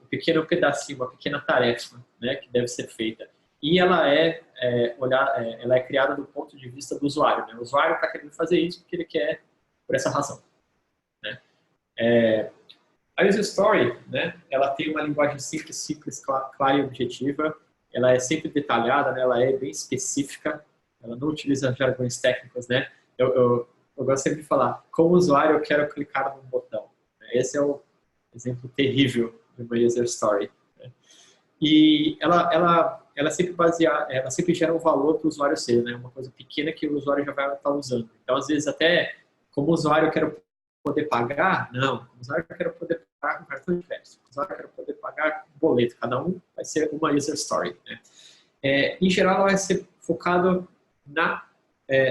pequeno pedacinho, uma pequena tarefa, né, que deve ser feita. E ela ela é criada do ponto de vista do usuário, né? O usuário está querendo fazer isso porque ele quer por essa razão, né? A user story, né, ela tem uma linguagem simples, clara e objetiva. Ela é sempre detalhada, né, ela é bem específica. Ela não utiliza jargões técnicos, né? Eu gosto sempre de falar, como usuário eu quero clicar num botão. Esse é o exemplo terrível de uma user story, né? E ela sempre gera um valor para o usuário ser, né? Uma coisa pequena que o usuário já vai estar usando. Então, às vezes, até como usuário eu quero poder pagar, não. Como usuário eu quero poder pagar com cartão de crédito. Como usuário eu quero poder pagar com boleto. Cada um vai ser uma user story, né? Em geral, ela vai ser focada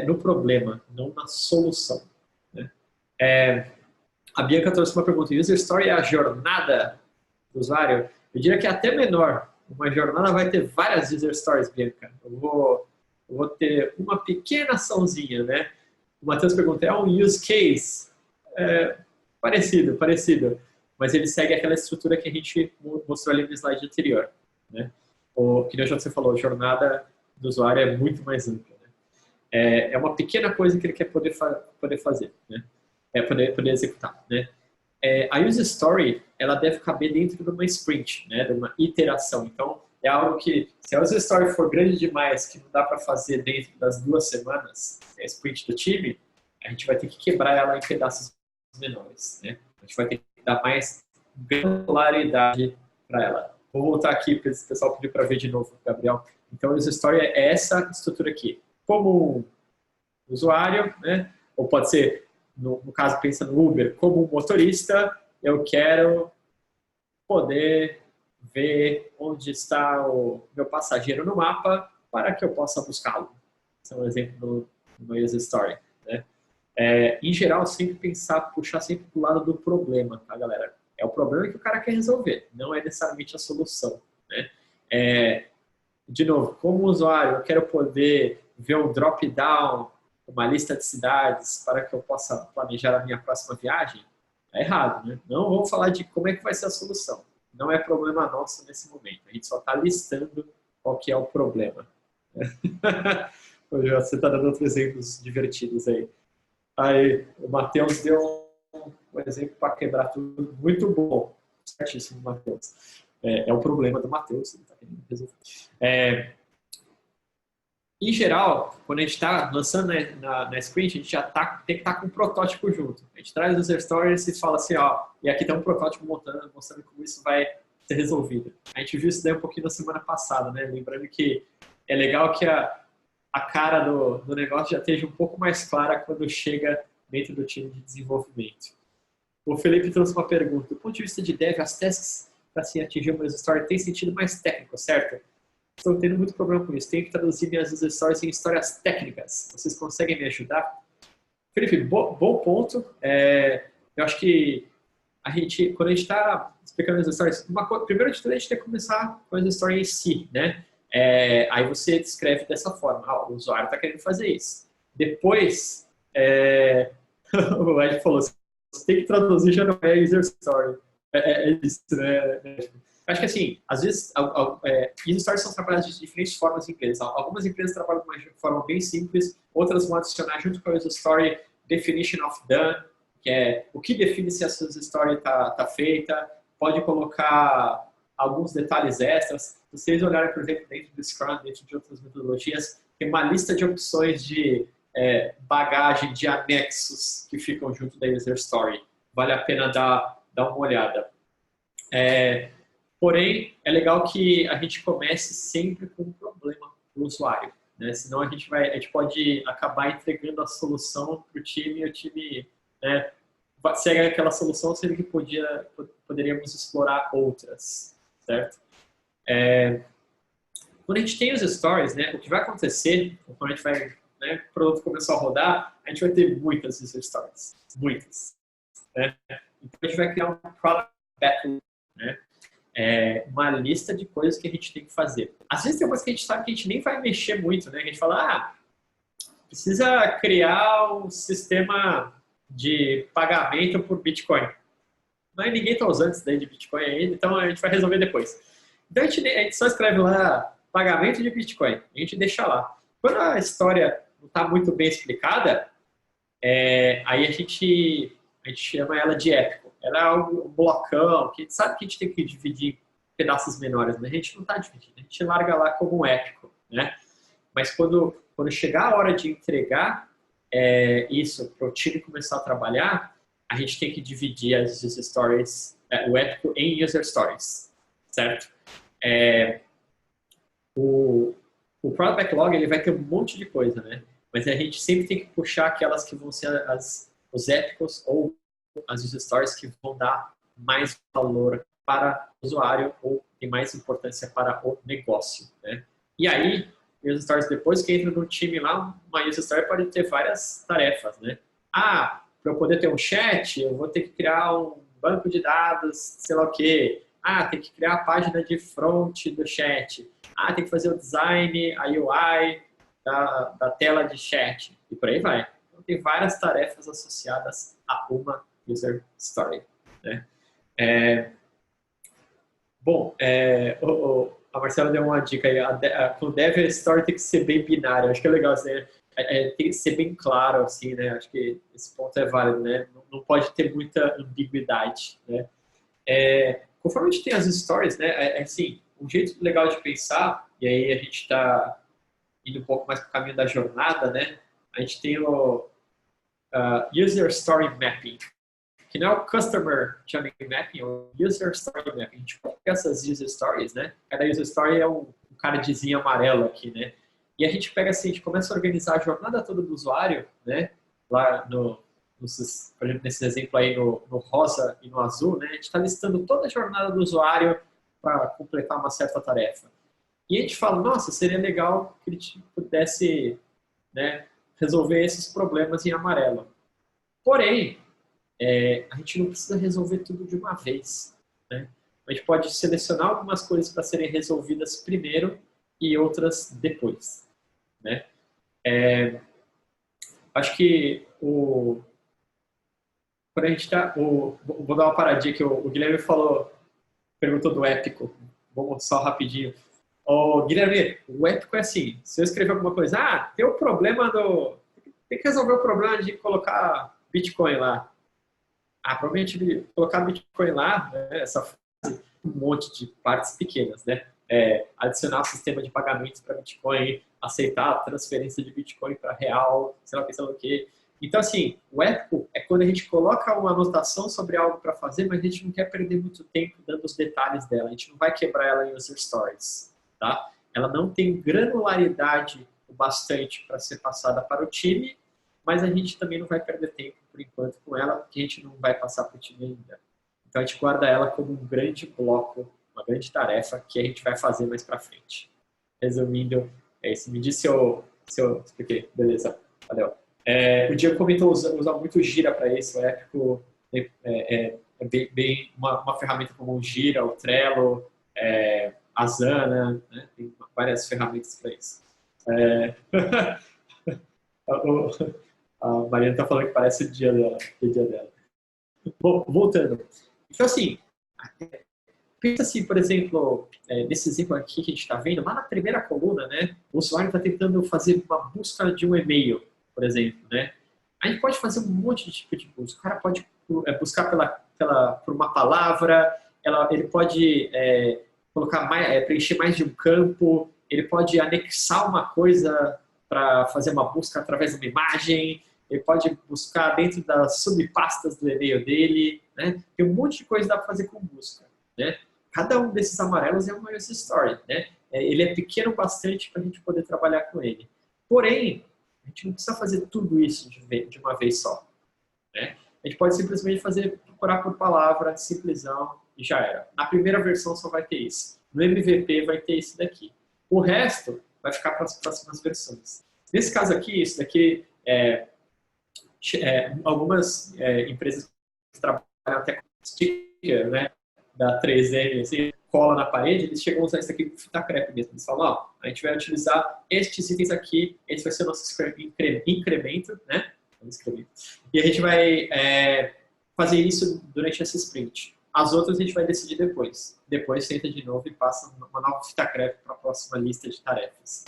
no problema, não na solução, né? A Bianca trouxe uma pergunta. User story é a jornada do usuário? Eu diria que é até menor. Uma jornada vai ter várias user stories, Bianca. Eu vou ter uma pequena açãozinha, né? O Matheus pergunta, é um use case? Parecido. Mas ele segue aquela estrutura que a gente mostrou ali no slide anterior, né? Que nem você falou, a jornada do usuário é muito mais ampla, né? É uma pequena coisa que ele quer poder fazer, né? Poder executar, né? A user story, ela deve caber dentro de uma sprint, né? De uma iteração. Então, é algo que, se a user story for grande demais, que não dá para fazer dentro das 2 semanas, a sprint do time, a gente vai ter que quebrar ela em pedaços menores, né? A gente vai ter que dar mais granularidade para ela. Vou voltar aqui, porque esse pessoal pediu para ver de novo, Gabriel. Então, a user story é essa estrutura aqui. Como usuário, né? Ou pode ser, no caso, pensa no Uber, como um motorista, eu quero poder ver onde está o meu passageiro no mapa para que eu possa buscá-lo. Esse é um exemplo de uma user story, né? Em geral, sempre puxar sempre para o lado do problema, tá, galera? É o problema que o cara quer resolver, não é necessariamente a solução, né? De novo, como usuário, eu quero poder ver um drop-down, uma lista de cidades para que eu possa planejar a minha próxima viagem. É errado, né? Não vamos falar de como é que vai ser a solução. Não é problema nosso nesse momento. A gente só está listando qual que é o problema. Você está dando outros exemplos divertidos aí. Aí, o Matheus deu um exemplo para quebrar tudo. Muito bom. Certíssimo, Matheus. É o problema do Matheus. Ele está querendo resolver. Em geral, quando a gente está lançando na sprint, a gente já tem que estar com um protótipo junto. A gente traz os user stories e fala assim, ó, e aqui tem um protótipo mostrando como isso vai ser resolvido. A gente viu isso daí um pouquinho na semana passada, né? Lembrando que é legal que a cara do negócio já esteja um pouco mais clara quando chega dentro do time de desenvolvimento. O Felipe trouxe uma pergunta. Do ponto de vista de dev, as tasks para se atingir uma user story tem sentido mais técnico, certo? Estou tendo muito problema com isso. Tenho que traduzir minhas user stories em histórias técnicas. Vocês conseguem me ajudar? Felipe, bom ponto. Eu acho que quando a gente está explicando as stories, primeiro de tudo a gente tem que começar com as stories em si, né? Aí você descreve dessa forma. O usuário está querendo fazer isso. Depois, o Ed falou, você tem que traduzir, já não é user story. É isso, né? Acho que assim, às vezes, user stories são trabalhadas de diferentes formas em empresas. Algumas empresas trabalham de uma forma bem simples, outras vão adicionar junto com a user story definition of done, que é o que define se a sua user story está feita. Pode colocar alguns detalhes extras. Se vocês olharem, por exemplo, dentro do Scrum, dentro de outras metodologias, tem uma lista de opções de bagagem, de anexos que ficam junto da user story. Vale a pena dar uma olhada. Porém, é legal que a gente comece sempre com um problema para o usuário, né? Senão a gente pode acabar entregando a solução para o time e o time, né, segue aquela solução, sendo que poderíamos explorar outras, certo? Quando a gente tem os stories, né, o que vai acontecer, quando a gente vai, né, o produto começar a rodar, a gente vai ter muitas user stories, muitas. né? Então a gente vai criar um product backlog, né? Uma lista de coisas que a gente tem que fazer. Às vezes tem coisas que a gente sabe que a gente nem vai mexer muito, né? A gente fala, precisa criar um sistema de pagamento por Bitcoin. Mas ninguém está usando isso daí de Bitcoin ainda, então a gente vai resolver depois. Então a gente só escreve lá pagamento de Bitcoin, a gente deixa lá. Quando a história não está muito bem explicada, aí a gente chama ela de épico. Ela é um blocão, que a gente sabe que a gente tem que dividir em pedaços menores, mas a gente não está dividindo, a gente larga lá como um épico, né? Mas quando chegar a hora de entregar isso para o time começar a trabalhar, a gente tem que dividir as user stories, o épico em user stories, certo? O product backlog ele vai ter um monte de coisa, né? Mas a gente sempre tem que puxar aquelas que vão ser os épicos ou as user stories que vão dar mais valor para o usuário ou tem mais importância para o negócio, né? E aí, user stories, depois que entra no time lá, uma user story pode ter várias tarefas, né? Para eu poder ter um chat, eu vou ter que criar um banco de dados, sei lá o quê. Tem que criar a página de front do chat. Tem que fazer o design, a UI da tela de chat. E por aí vai. Então, tem várias tarefas associadas a uma user story, né? Bom, a Marcela deu uma dica aí. Com Dev, a story tem que ser bem binária. Acho que é legal, né? Tem que ser bem claro, assim, né? Acho que esse ponto é válido, né? Não pode ter muita ambiguidade, né? Conforme a gente tem as stories, né? Assim, um jeito legal de pensar, e aí a gente está indo um pouco mais para o caminho da jornada, né? A gente tem o User Story Mapping, que não é o Customer Journey Mapping, é o User Story Mapping. A gente pega essas User Stories, né? Cada User Story é um cardzinho amarelo aqui, né? E a gente pega assim, a gente começa a organizar a jornada toda do usuário, né? Lá por exemplo, nesse exemplo aí no rosa e no azul, né? A gente está listando toda a jornada do usuário para completar uma certa tarefa. E a gente fala, nossa, seria legal que ele pudesse, né, resolver esses problemas em amarelo. Porém, a gente não precisa resolver tudo de uma vez, né? A gente pode selecionar algumas coisas para serem resolvidas primeiro e outras depois, né? Acho que quando a gente está... Vou dar uma paradinha que o Guilherme perguntou do épico. Vamos só rapidinho. Guilherme, o épico é assim, se eu escrever alguma coisa, tem o problema tem que resolver o problema de colocar Bitcoin lá. Provavelmente colocar Bitcoin lá, né, essa frase, um monte de partes pequenas, né? Adicionar o sistema de pagamentos para Bitcoin, aceitar a transferência de Bitcoin para real, sei lá o quê. Então, assim, o épico é quando a gente coloca uma anotação sobre algo para fazer, mas a gente não quer perder muito tempo dando os detalhes dela. A gente não vai quebrar ela em user stories, tá? Ela não tem granularidade o bastante para ser passada para o time, mas a gente também não vai perder tempo, por enquanto, com ela, porque a gente não vai passar para o time ainda. Então, a gente guarda ela como um grande bloco, uma grande tarefa que a gente vai fazer mais para frente. Resumindo, é isso. Me diz se eu expliquei. Beleza, valeu. O Diego comentou usar muito Gira para isso. O épico é bem uma ferramenta como o Gira, o Trello, a Asana, né? Tem várias ferramentas para isso. A Mariana está falando que parece o dia dela. Bom, voltando. Então, assim, pensa assim, por exemplo, nesse exemplo aqui que a gente está vendo, lá na primeira coluna, né? O usuário está tentando fazer uma busca de um e-mail, por exemplo, né? A gente pode fazer um monte de tipo de busca. O cara pode buscar por uma palavra, ele pode preencher mais de um campo, ele pode anexar uma coisa para fazer uma busca através de uma imagem, ele pode buscar dentro das subpastas do e-mail dele, né? Tem um monte de coisa que dá para fazer com busca, né? Cada um desses amarelos é uma user story, né? Ele é pequeno bastante para a gente poder trabalhar com ele. Porém, a gente não precisa fazer tudo isso de uma vez só, né? A gente pode simplesmente procurar por palavra, simplesão, e já era. Na primeira versão só vai ter isso. No MVP vai ter esse daqui. O resto vai ficar para as próximas versões. Nesse caso aqui, isso daqui algumas empresas que trabalham até com sticker, né, da 3M, assim, cola na parede, eles chegam a usar isso aqui com fita crepe mesmo. Eles falam, ó, a gente vai utilizar estes itens aqui, esse vai ser o nosso incremento, né? E a gente vai fazer isso durante essa sprint. As outras a gente vai decidir depois. Depois senta de novo e passa uma nova fita crepe para a próxima lista de tarefas.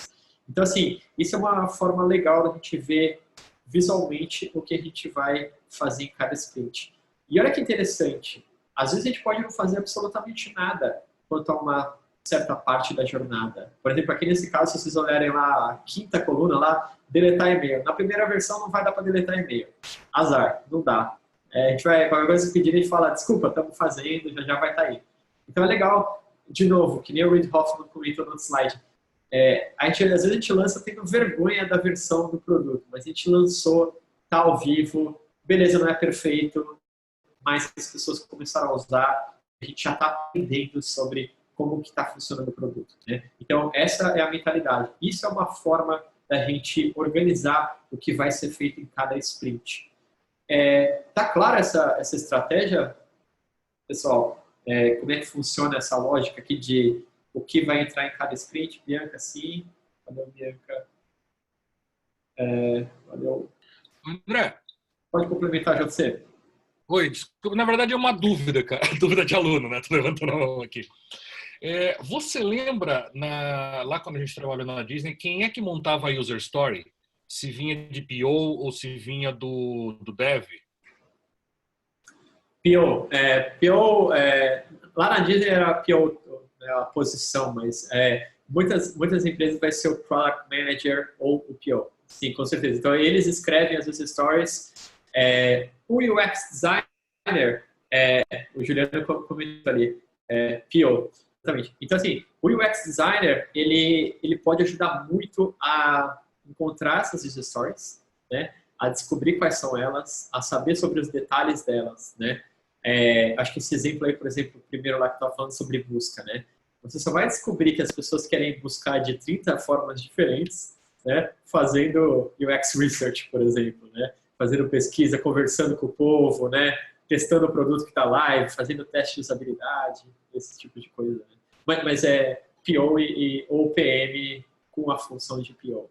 Então, assim, isso é uma forma legal da gente ver visualmente o que a gente vai fazer em cada sprint. E olha que interessante, às vezes a gente pode não fazer absolutamente nada quanto a uma certa parte da jornada. Por exemplo, aqui nesse caso, se vocês olharem lá a quinta coluna, lá, deletar e-mail. Na primeira versão não vai dar para deletar e-mail. Azar, não dá. A gente vai, qualquer coisa que pedir, a gente fala, desculpa, estamos fazendo, já vai estar aí. Então é legal, de novo, que nem o Reid Hoffman comentou no outro slide, às vezes a gente lança tendo vergonha da versão do produto, mas a gente lançou, tá ao vivo, beleza, não é perfeito, mas as pessoas começaram a usar, a gente já está aprendendo sobre como que está funcionando o produto, né? Então, essa é a mentalidade. Isso é uma forma da gente organizar o que vai ser feito em cada sprint. Tá clara essa estratégia, pessoal? Como é que funciona essa lógica aqui de o que vai entrar em cada sprint? Bianca, sim. Valeu, Bianca. Valeu. André. Pode complementar, JC. Oi, desculpa, na verdade é uma dúvida, cara. Dúvida de aluno, né? Tô levantando a mão aqui. Você lembra, lá quando a gente trabalhou na Disney, quem é que montava a User Story? Se vinha de PO ou se vinha do Dev? PO. Lá na Disney era PO, a posição, mas muitas empresas vai ser o Product Manager ou o PO. Sim, com certeza. Então, eles escrevem as User Stories. O UX Designer, o Juliano comentou ali, PO. Exatamente. Então, assim, o UX Designer, ele pode ajudar muito a encontrar essas User Stories, né? A descobrir quais são elas, a saber sobre os detalhes delas, né? Acho que esse exemplo aí, por exemplo, o primeiro lá que estava falando sobre busca, né? Você só vai descobrir que as pessoas querem buscar de 30 formas diferentes, né? Fazendo UX Research, por exemplo, né? Fazendo pesquisa, conversando com o povo, né? Testando o produto que está live, fazendo teste de usabilidade, esse tipo de coisa. Né? Mas é PO ou PM com a função de PO.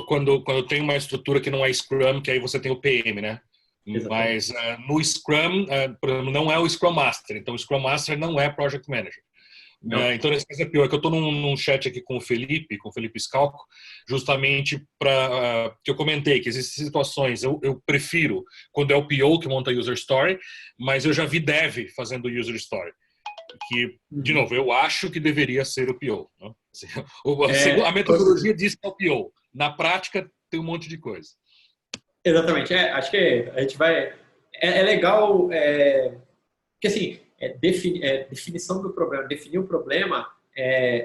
Quando tem uma estrutura que não é Scrum, que aí você tem o PM, né? Exatamente. Mas no Scrum, por exemplo, não é o Scrum Master. Então, o Scrum Master não é Project Manager. Então, nesse caso é pior. Que eu estou num chat aqui com o Felipe Scalco, justamente para que eu comentei que existem situações, eu prefiro quando é o PO que monta a User Story, mas eu já vi Dev fazendo User Story. Que, de novo, eu acho que deveria ser o PO. Né? A metodologia diz que é o PO. Na prática, tem um monte de coisa. Exatamente. Acho que a gente vai... É legal... porque, assim, definição do problema. Definir o problema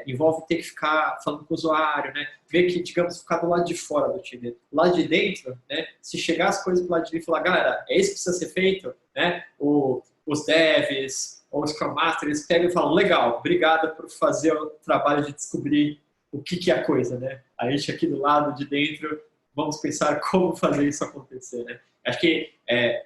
envolve ter que ficar falando com o usuário, né? Ver que, digamos, ficar do lado de fora do time. Do lado de dentro, né? Se chegar as coisas do lado de dentro e falar, galera, é isso que precisa ser feito, né? Os devs ou os Scrum Master, eles pegam e falam, legal, obrigado por fazer o trabalho de descobrir o que é a coisa, né? A gente aqui do lado de dentro, vamos pensar como fazer isso acontecer, né? Acho que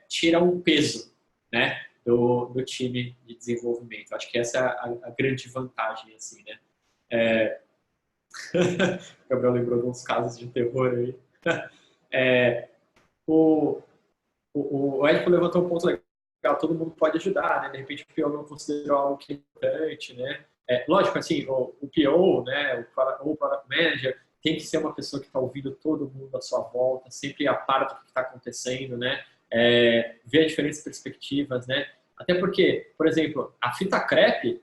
tira um peso, né? Do time de desenvolvimento. Acho que essa é a grande vantagem, assim, né? O Gabriel lembrou de uns casos de terror aí. O Érico levantou um ponto legal. Todo mundo pode ajudar, né? De repente o PO não considerou algo que é importante, né? Lógico, assim, o PO, né? O Product Manager tem que ser uma pessoa que está ouvindo todo mundo à sua volta, sempre a par do que está acontecendo, né? Ver diferentes perspectivas, né? Até porque, por exemplo, a fita crepe,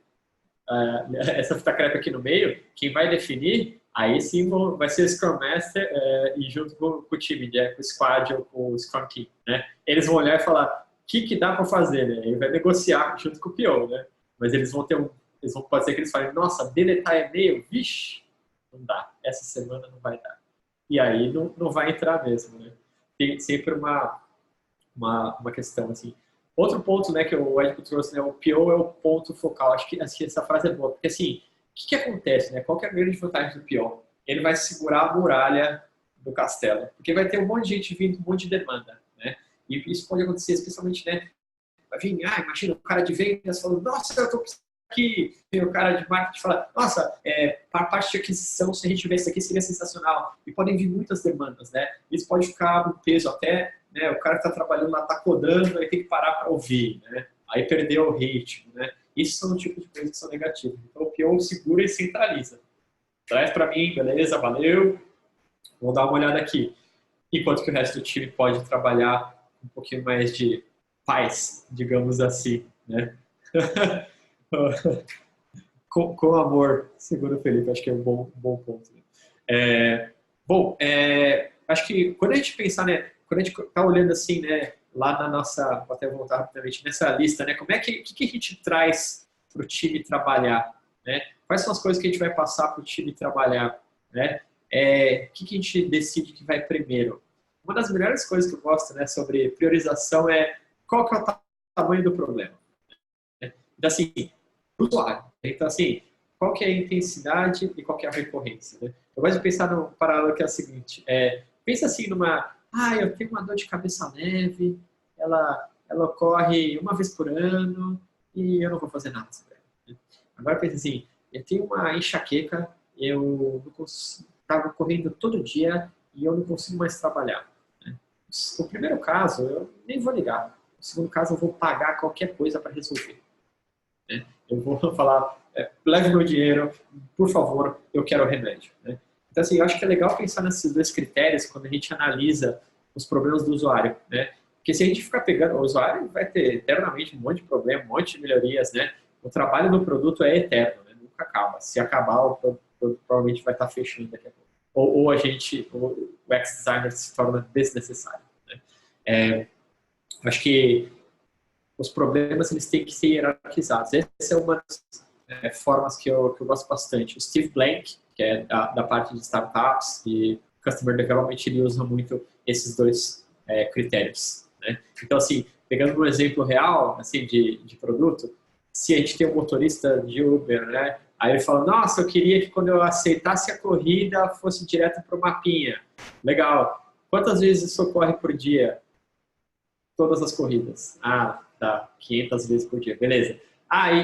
essa fita crepe aqui no meio, quem vai definir, aí sim vai ser o Scrum Master e junto com o time, com o Squad ou com o Scrum Team, né? Eles vão olhar e falar o que dá para fazer, né? Ele vai negociar junto com o PO, né? Mas eles vão pode ser que eles falem, nossa, deletar e-mail, vixe, não dá, essa semana não vai dar. E aí não vai entrar mesmo, né? Tem sempre uma questão, assim. Outro ponto, né, que o Érico trouxe, né, o PO é o ponto focal. Acho que essa frase é boa, porque assim, o que acontece, né? Qual que é a grande vantagem do PO? Ele vai segurar a muralha do castelo, porque vai ter um monte de gente vindo, um monte de demanda, né? E isso pode acontecer especialmente, né, vai vir, imagina, o cara de vendas falando, nossa, eu estou precisando aqui. E o cara de marketing fala, nossa, para a parte de aquisição, se a gente tivesse aqui, seria sensacional. E podem vir muitas demandas, né? Isso pode ficar um peso até, né? O cara que está trabalhando lá, está codando, aí tem que parar para ouvir, né? Aí perdeu o ritmo, né? Isso são o tipo de coisas que são negativas. Então, o PO segura e centraliza. Traz para mim, beleza, valeu, vou dar uma olhada aqui. Enquanto que o resto do time pode trabalhar um pouquinho mais de paz, digamos assim, né? com amor, segundo o Felipe, acho que é um bom ponto. Né? Acho que quando a gente pensar, né, quando a gente está olhando assim, né, lá na nossa, vou até voltar rapidamente, nessa lista, né, como é que a gente traz para o time trabalhar, né? Quais são as coisas que a gente vai passar para o time trabalhar, né? O que a gente decide que vai primeiro? Uma das melhores coisas que eu gosto, né, sobre priorização é qual que é o tamanho do problema. Né? Então, assim, usuário. Então, assim, qual que é a intensidade e qual que é a recorrência, né? Eu gosto de pensar num paralelo que é o seguinte, pensa assim eu tenho uma dor de cabeça leve, ela ocorre uma vez por ano e eu não vou fazer nada sobre ela. Né? Agora pensa assim, eu tenho uma enxaqueca, eu estava correndo todo dia e eu não consigo mais trabalhar. Né? No primeiro caso, eu nem vou ligar. No segundo caso, eu vou pagar qualquer coisa para resolver. Né? Eu vou falar, leve meu dinheiro, por favor, eu quero o remédio. Né? Então, assim, eu acho que é legal pensar nesses dois critérios quando a gente analisa os problemas do usuário. Né? Porque se a gente ficar pegando, o usuário vai ter eternamente um monte de problema, um monte de melhorias. Né? O trabalho do produto é eterno, né? Nunca acaba. Se acabar, o produto provavelmente vai estar fechando daqui a pouco. Ou o UX designer se torna desnecessário. Né? Acho que os problemas eles têm que ser hierarquizados. Essa é uma das formas que eu gosto bastante. O Steve Blank, que é da parte de startups e Customer Development, ele usa muito esses dois critérios. Né? Então, assim, pegando um exemplo real assim, de produto, se a gente tem um motorista de Uber, né? Aí ele fala, nossa, eu queria que quando eu aceitasse a corrida fosse direto para o mapinha. Legal. Quantas vezes isso ocorre por dia? Todas as corridas. Tá, 500 vezes por dia, beleza.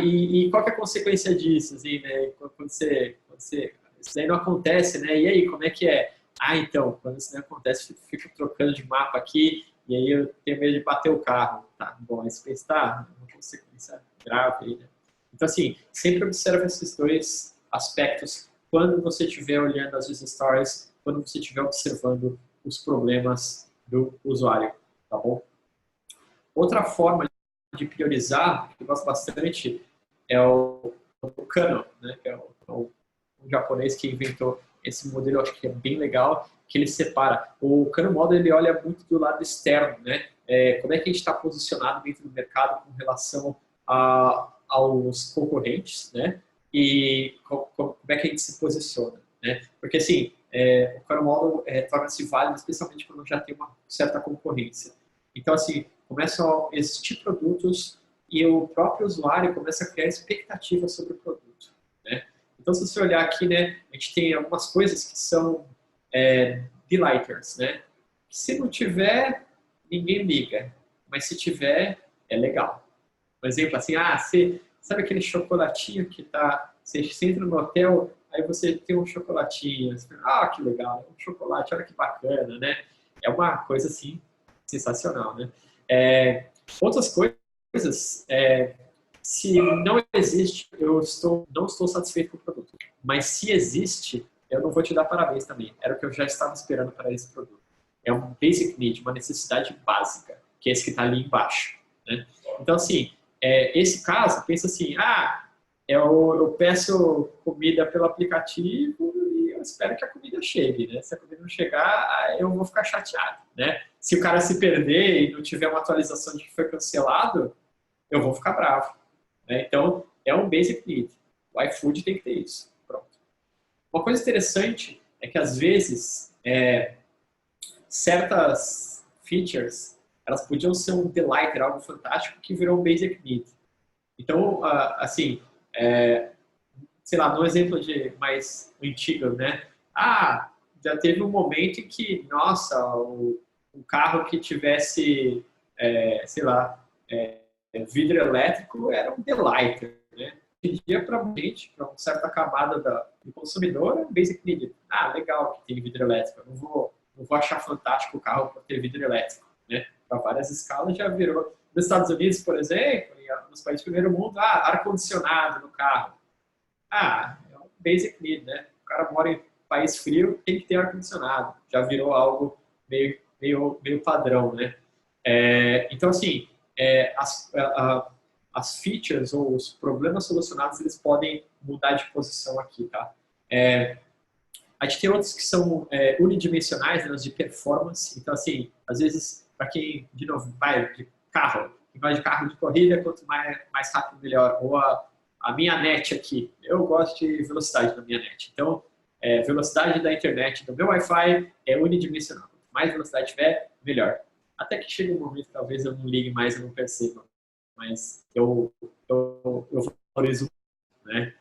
E qual que é a consequência disso? Assim, né? Quando você, isso aí não acontece, né? E aí, como é que é? Então, quando isso não acontece, eu fico trocando de mapa aqui e aí eu tenho medo de bater o carro. Tá, bom, aí você pensa, uma consequência grave aí, né? Então, assim, sempre observa esses dois aspectos quando você estiver olhando as user stories, quando você estiver observando os problemas do usuário, tá bom? Outra forma de priorizar, que eu gosto bastante, é o Kano, né? Que é um japonês que inventou esse modelo, eu acho que é bem legal, que ele separa. O Kano Model, ele olha muito do lado externo, né? Como é que a gente está posicionado dentro do mercado com relação aos concorrentes, né? E como é que a gente se posiciona, né? Porque, assim, o Kano Model torna-se válido, especialmente quando já tem uma certa concorrência. Então, assim, começam a existir produtos e o próprio usuário começa a criar expectativas sobre o produto. Né? Então, se você olhar aqui, né, a gente tem algumas coisas que são delighters, né? Se não tiver, ninguém liga, mas se tiver, é legal. Por exemplo, assim, você sabe aquele chocolatinho que você entra no hotel, aí você tem um chocolatinho, você fala, que legal, um chocolate, olha que bacana, né? É uma coisa assim sensacional, né? Outras coisas, se não existe, não estou satisfeito com o produto. Mas se existe, eu não vou te dar parabéns também. Era o que eu já estava esperando para esse produto. É um basic need, uma necessidade básica, que é esse que está ali embaixo. Né? Então, assim, esse caso, pensa assim, eu peço comida pelo aplicativo e eu espero que a comida chegue, né? Se a comida não chegar, eu vou ficar chateado, né? Se o cara se perder e não tiver uma atualização de que foi cancelado, eu vou ficar bravo. Né? Então, é um basic need. O iFood tem que ter isso. Pronto. Uma coisa interessante é que, às vezes, certas features, elas podiam ser um delight, algo fantástico, que virou um basic need. Então, assim, sei lá, no exemplo mais antigo, né? Já teve um momento em que, nossa, um carro que tivesse, sei lá, vidro elétrico era um delight, né? Pedia para a gente, para uma certa camada do consumidor, é basic need. Ah, legal que tem vidro elétrico, eu não vou achar fantástico o carro por ter vidro elétrico, né? Para várias escalas já virou. Nos Estados Unidos, por exemplo, e nos países do primeiro mundo, ar-condicionado no carro. É um basic need, né? O cara mora em país frio, tem que ter ar-condicionado. Já virou algo meio padrão, né? Então, assim, as features ou os problemas solucionados, eles podem mudar de posição aqui, tá? A gente tem outros que são unidimensionais, né, de performance. Então, assim, às vezes, para quem, de novo, vai de carro, quem vai de carro de corrida, quanto mais rápido, melhor. Ou a minha net aqui, eu gosto de velocidade da minha net. Então, velocidade da internet do meu Wi-Fi é unidimensional. Quanto mais velocidade tiver, melhor. Até que chega um momento, talvez eu não ligue mais, eu não perceba. Mas eu valorizo, né?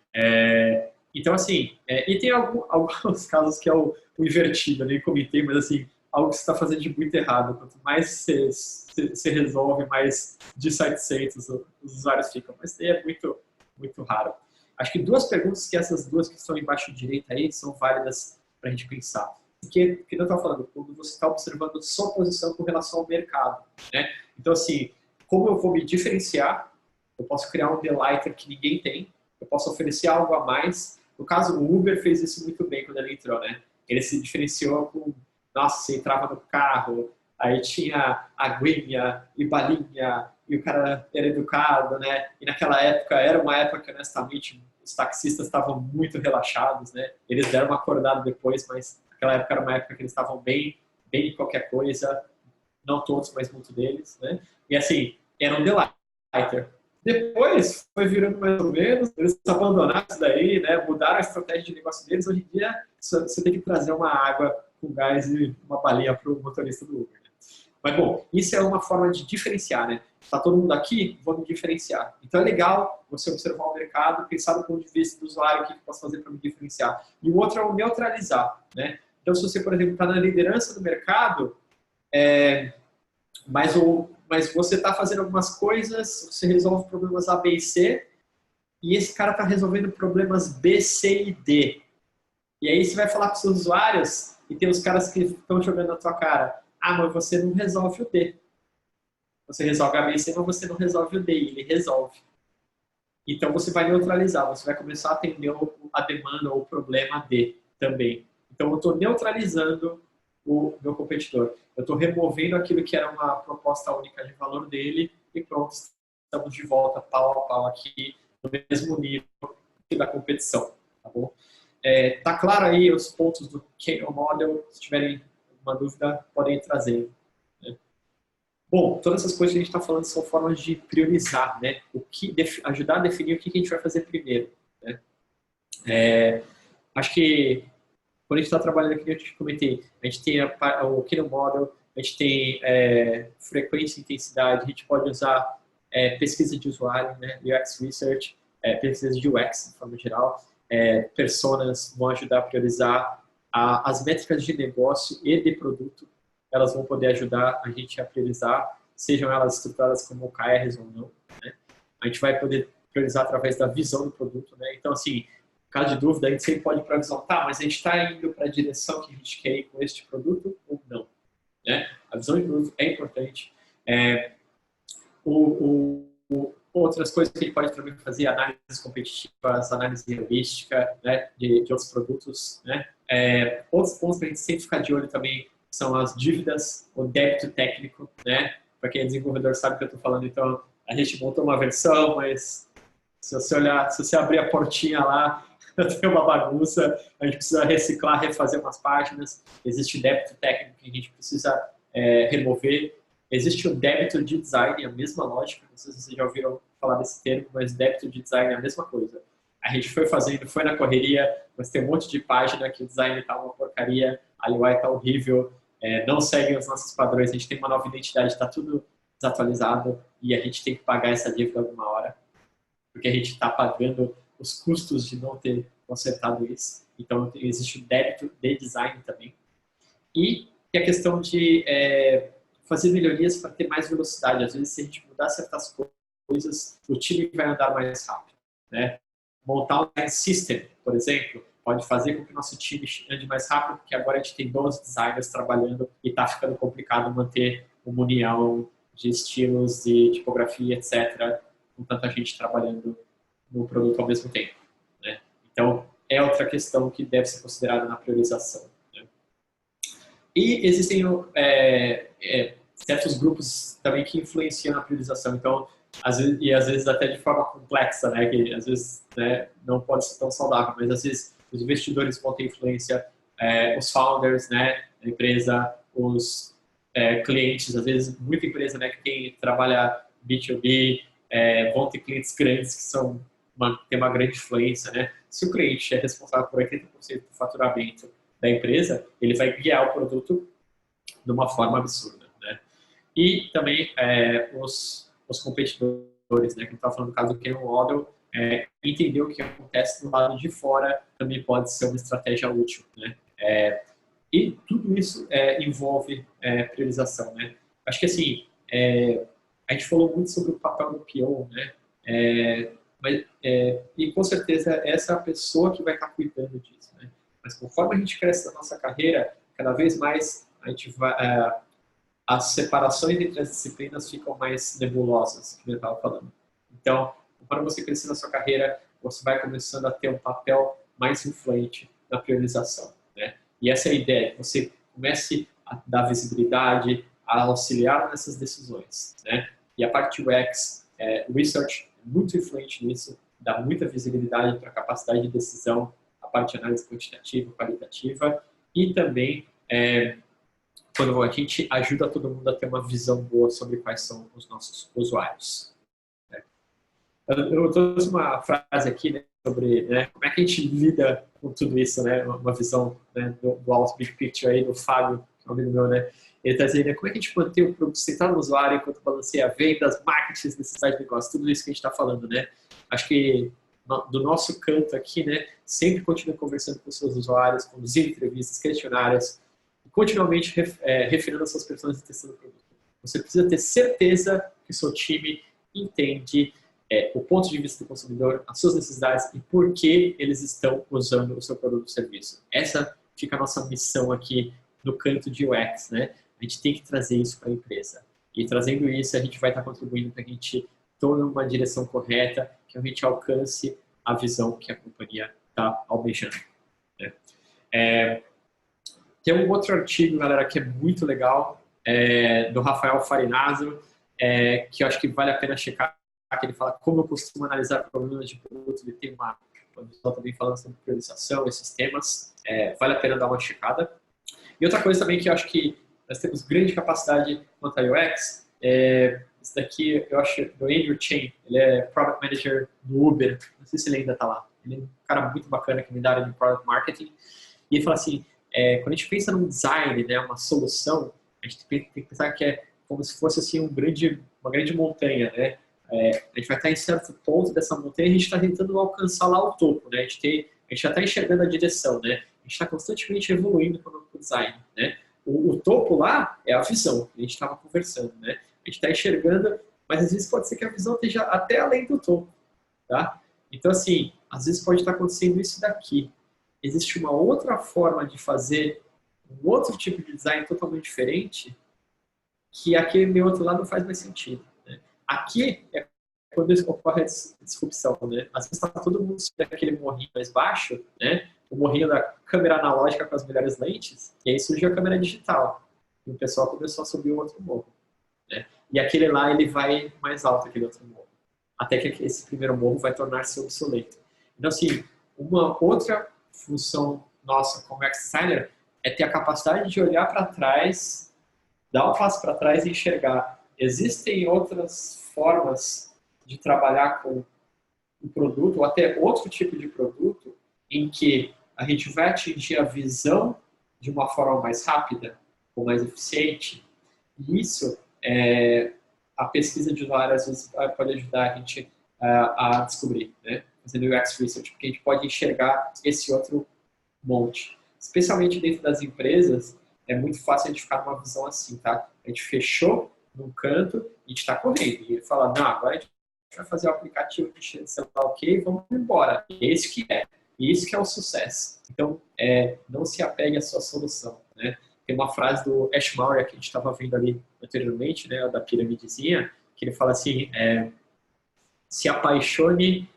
Então, assim, e tem alguns casos que é o invertido, eu nem comentei, mas assim, algo que você está fazendo de muito errado. Quanto mais você resolve, mais dissatisfeitos os usuários ficam. Mas é muito, muito raro. Acho que duas perguntas, que essas duas que estão embaixo direita aí, são válidas para a gente pensar. Porque eu estava falando, quando você está observando sua posição com relação ao mercado, né? Então, assim, como eu vou me diferenciar? Eu posso criar um delighter que ninguém tem, eu posso oferecer algo a mais. No caso, o Uber fez isso muito bem quando ele entrou, né? Ele se diferenciou com, nossa, você entrava no carro, aí tinha aguinha e balinha, e o cara era educado, né? E naquela época, era uma época que, honestamente, os taxistas estavam muito relaxados, né? Eles deram uma acordada depois, mas naquela época era uma época que eles estavam bem em qualquer coisa, não todos, mas muitos deles, né? E assim, era um delighter. Depois foi virando mais ou menos, eles abandonaram isso daí, né? Mudaram a estratégia de negócio deles. Hoje em dia, você tem que trazer uma água com gás e uma balinha para o motorista do Uber. Né? Mas, bom, isso é uma forma de diferenciar, né? Está todo mundo aqui, vou me diferenciar. Então, é legal você observar o mercado, pensar do ponto de vista do usuário, o que eu posso fazer para me diferenciar. E o outro é o neutralizar, né? Então, se você, por exemplo, está na liderança do mercado, mas você está fazendo algumas coisas, você resolve problemas A, B e C, e esse cara está resolvendo problemas B, C e D. E aí você vai falar com os seus usuários e tem os caras que estão jogando na tua cara. Mas você não resolve o D. Você resolve A, B e C, mas você não resolve o D. E ele resolve. Então você vai neutralizar, você vai começar a atender a demanda ou o problema D também. Então eu estou neutralizando o meu competidor. Eu estou removendo aquilo que era uma proposta única de valor dele e pronto, estamos de volta pau a pau aqui no mesmo nível da competição, tá bom? Tá claro aí os pontos do Kano Model? Se tiverem alguma dúvida, podem trazer. Né? Bom, todas essas coisas que a gente está falando são formas de priorizar, né? Ajudar a definir o que a gente vai fazer primeiro. Né? Acho que quando a gente está trabalhando aqui, eu te comentei, a gente tem o Kano Model, a gente tem frequência e intensidade, a gente pode usar pesquisa de usuário, né, UX Research, pesquisa de UX, de forma geral, personas vão ajudar a priorizar as métricas de negócio e de produto, elas vão poder ajudar a gente a priorizar, sejam elas estruturadas como OKRs ou não, né? A gente vai poder priorizar através da visão do produto, né? Então, assim, caso de dúvida, a gente sempre pode ir para a visão, mas a gente está indo para a direção que a gente quer ir com este produto ou não. Né? A visão de produto é importante. Outras coisas que a gente pode também fazer, análises competitivas, análise heurística, né, de outros produtos. Né? Outros pontos que a gente sempre ficar de olho também são as dívidas, o débito técnico. Né? Para quem é desenvolvedor sabe o que eu estou falando, então a gente montou uma versão, mas se você abrir a portinha lá, tem uma bagunça, a gente precisa reciclar, refazer umas páginas, existe débito técnico que a gente precisa remover, existe o débito de design, a mesma lógica, não sei se vocês já ouviram falar desse termo, mas débito de design é a mesma coisa. A gente foi fazendo, foi na correria, mas tem um monte de página que o design está uma porcaria, a UI está horrível, não seguem os nossos padrões, a gente tem uma nova identidade, está tudo desatualizado e a gente tem que pagar essa dívida alguma hora, porque a gente está pagando os custos de não ter consertado isso. Então, existe o débito de design também. E a questão de fazer melhorias para ter mais velocidade. Às vezes, se a gente mudar certas coisas, o time vai andar mais rápido, né? Montar um design system, por exemplo, pode fazer com que o nosso time ande mais rápido, porque agora a gente tem 12 designers trabalhando e está ficando complicado manter uma união de estilos, de tipografia, etc., com tanta gente trabalhando no produto ao mesmo tempo, né? Então, é outra questão que deve ser considerada na priorização, né? E existem certos grupos também que influenciam na priorização. Então, às vezes até de forma complexa, né? Que às vezes, né, não pode ser tão saudável, mas às vezes os investidores vão ter influência, os founders, né, da empresa, os clientes, às vezes muita empresa, né, que trabalha B2B, vão ter clientes grandes que tem uma grande influência, né? Se o cliente é responsável por 80% do faturamento da empresa, ele vai guiar o produto de uma forma absurda, né? E também os competidores, né? Que a gente está falando do caso do Canon Model, entender o que acontece do lado de fora também pode ser uma estratégia útil, né? E tudo isso envolve priorização, né? Acho que assim, a gente falou muito sobre o papel do PO, né? E com certeza essa é a pessoa que vai estar cuidando disso, né? Mas conforme a gente cresce na nossa carreira, cada vez mais a gente vai, as separações entre as disciplinas ficam mais nebulosas, que eu estava falando. Então, conforme você crescer na sua carreira, você vai começando a ter um papel mais influente na priorização, né? E essa é a ideia, que você comece a dar visibilidade, a auxiliar nessas decisões, né? E a parte UX, Research, é muito influente nisso, dá muita visibilidade para a capacidade de decisão, a parte de análise quantitativa, qualitativa, e também quando a gente ajuda todo mundo a ter uma visão boa sobre quais são os nossos usuários, né? Eu trouxe uma frase aqui, né, sobre, né, como é que a gente lida com tudo isso, né? Uma visão, né, do Alto Big Picture aí, do Fábio, que é um amigo meu, né? Ele está dizendo, né, como é que a gente mantém o produto centrado no usuário enquanto balanceia vendas, marketing, necessidade de negócio, tudo isso que a gente está falando, né? Acho que do nosso canto aqui, né, sempre continue conversando com os seus usuários, conduzindo entrevistas, questionários, e continuamente refinando as suas pessoas e testando o produto. Você precisa ter certeza que o seu time entende o ponto de vista do consumidor, as suas necessidades e por que eles estão usando o seu produto ou serviço. Essa fica a nossa missão aqui no canto de UX, né? A gente tem que trazer isso para a empresa. E trazendo isso, a gente vai estar contribuindo para que a gente tome uma direção correta, que a gente alcance a visão que a companhia está almejando, né? Tem um outro artigo, galera, que é muito legal, do Rafael Farinazzo, que eu acho que vale a pena checar, que ele fala como eu costumo analisar problemas de produto. Ele tem uma visão também falando sobre priorização, esses temas. Vale a pena dar uma checada. E outra coisa também que eu acho que nós temos grande capacidade quanto a UX, esse daqui eu acho do Andrew Chen, ele é Product Manager do Uber, não sei se ele ainda está lá. Ele é um cara muito bacana que me dá área de Product Marketing. E ele fala assim, quando a gente pensa num design, né, uma solução, a gente tem que pensar que é como se fosse assim, uma grande montanha, né? A gente vai estar em certo ponto dessa montanha e a gente está tentando alcançar lá o topo, né? A gente já está enxergando a direção, né? A gente está constantemente evoluindo com o design, né? O topo lá é a visão, que a gente estava conversando, né? A gente está enxergando, mas às vezes pode ser que a visão esteja até além do topo, tá? Então, assim, às vezes pode estar acontecendo isso daqui. Existe uma outra forma de fazer um outro tipo de design totalmente diferente, que aquele meu outro lado não faz mais sentido, né? Aqui é quando ocorre a disrupção, né? Às vezes está todo mundo subindo aquele morrinho mais baixo, né? O morrinho da câmera analógica com as melhores lentes, e aí surgiu a câmera digital. E o pessoal começou a subir o outro morro, né? E aquele lá, ele vai mais alto, aquele outro morro. Até que esse primeiro morro vai tornar-se obsoleto. Então, assim, uma outra função nossa como ex-designer é ter a capacidade de olhar para trás, dar um passo para trás e enxergar. Existem outras formas de trabalhar com um produto, ou até outro tipo de produto, em que a gente vai atingir a visão de uma forma mais rápida ou mais eficiente. E isso, a pesquisa de usuário, às vezes, pode ajudar a gente a descobrir, né? Fazendo UX Research, porque a gente pode enxergar esse outro monte. Especialmente dentro das empresas, é muito fácil a gente ficar numa visão assim, tá? A gente fechou num canto e a gente está correndo. E ele fala, não, agora a gente vai fazer o aplicativo de sei lá o quê e vamos embora. Esse que é. Isso que é o sucesso. Então, não se apegue à sua solução, né? Tem uma frase do Ash Maurya que a gente estava vendo ali anteriormente, né, da piramidezinha, que ele fala assim, se apaixone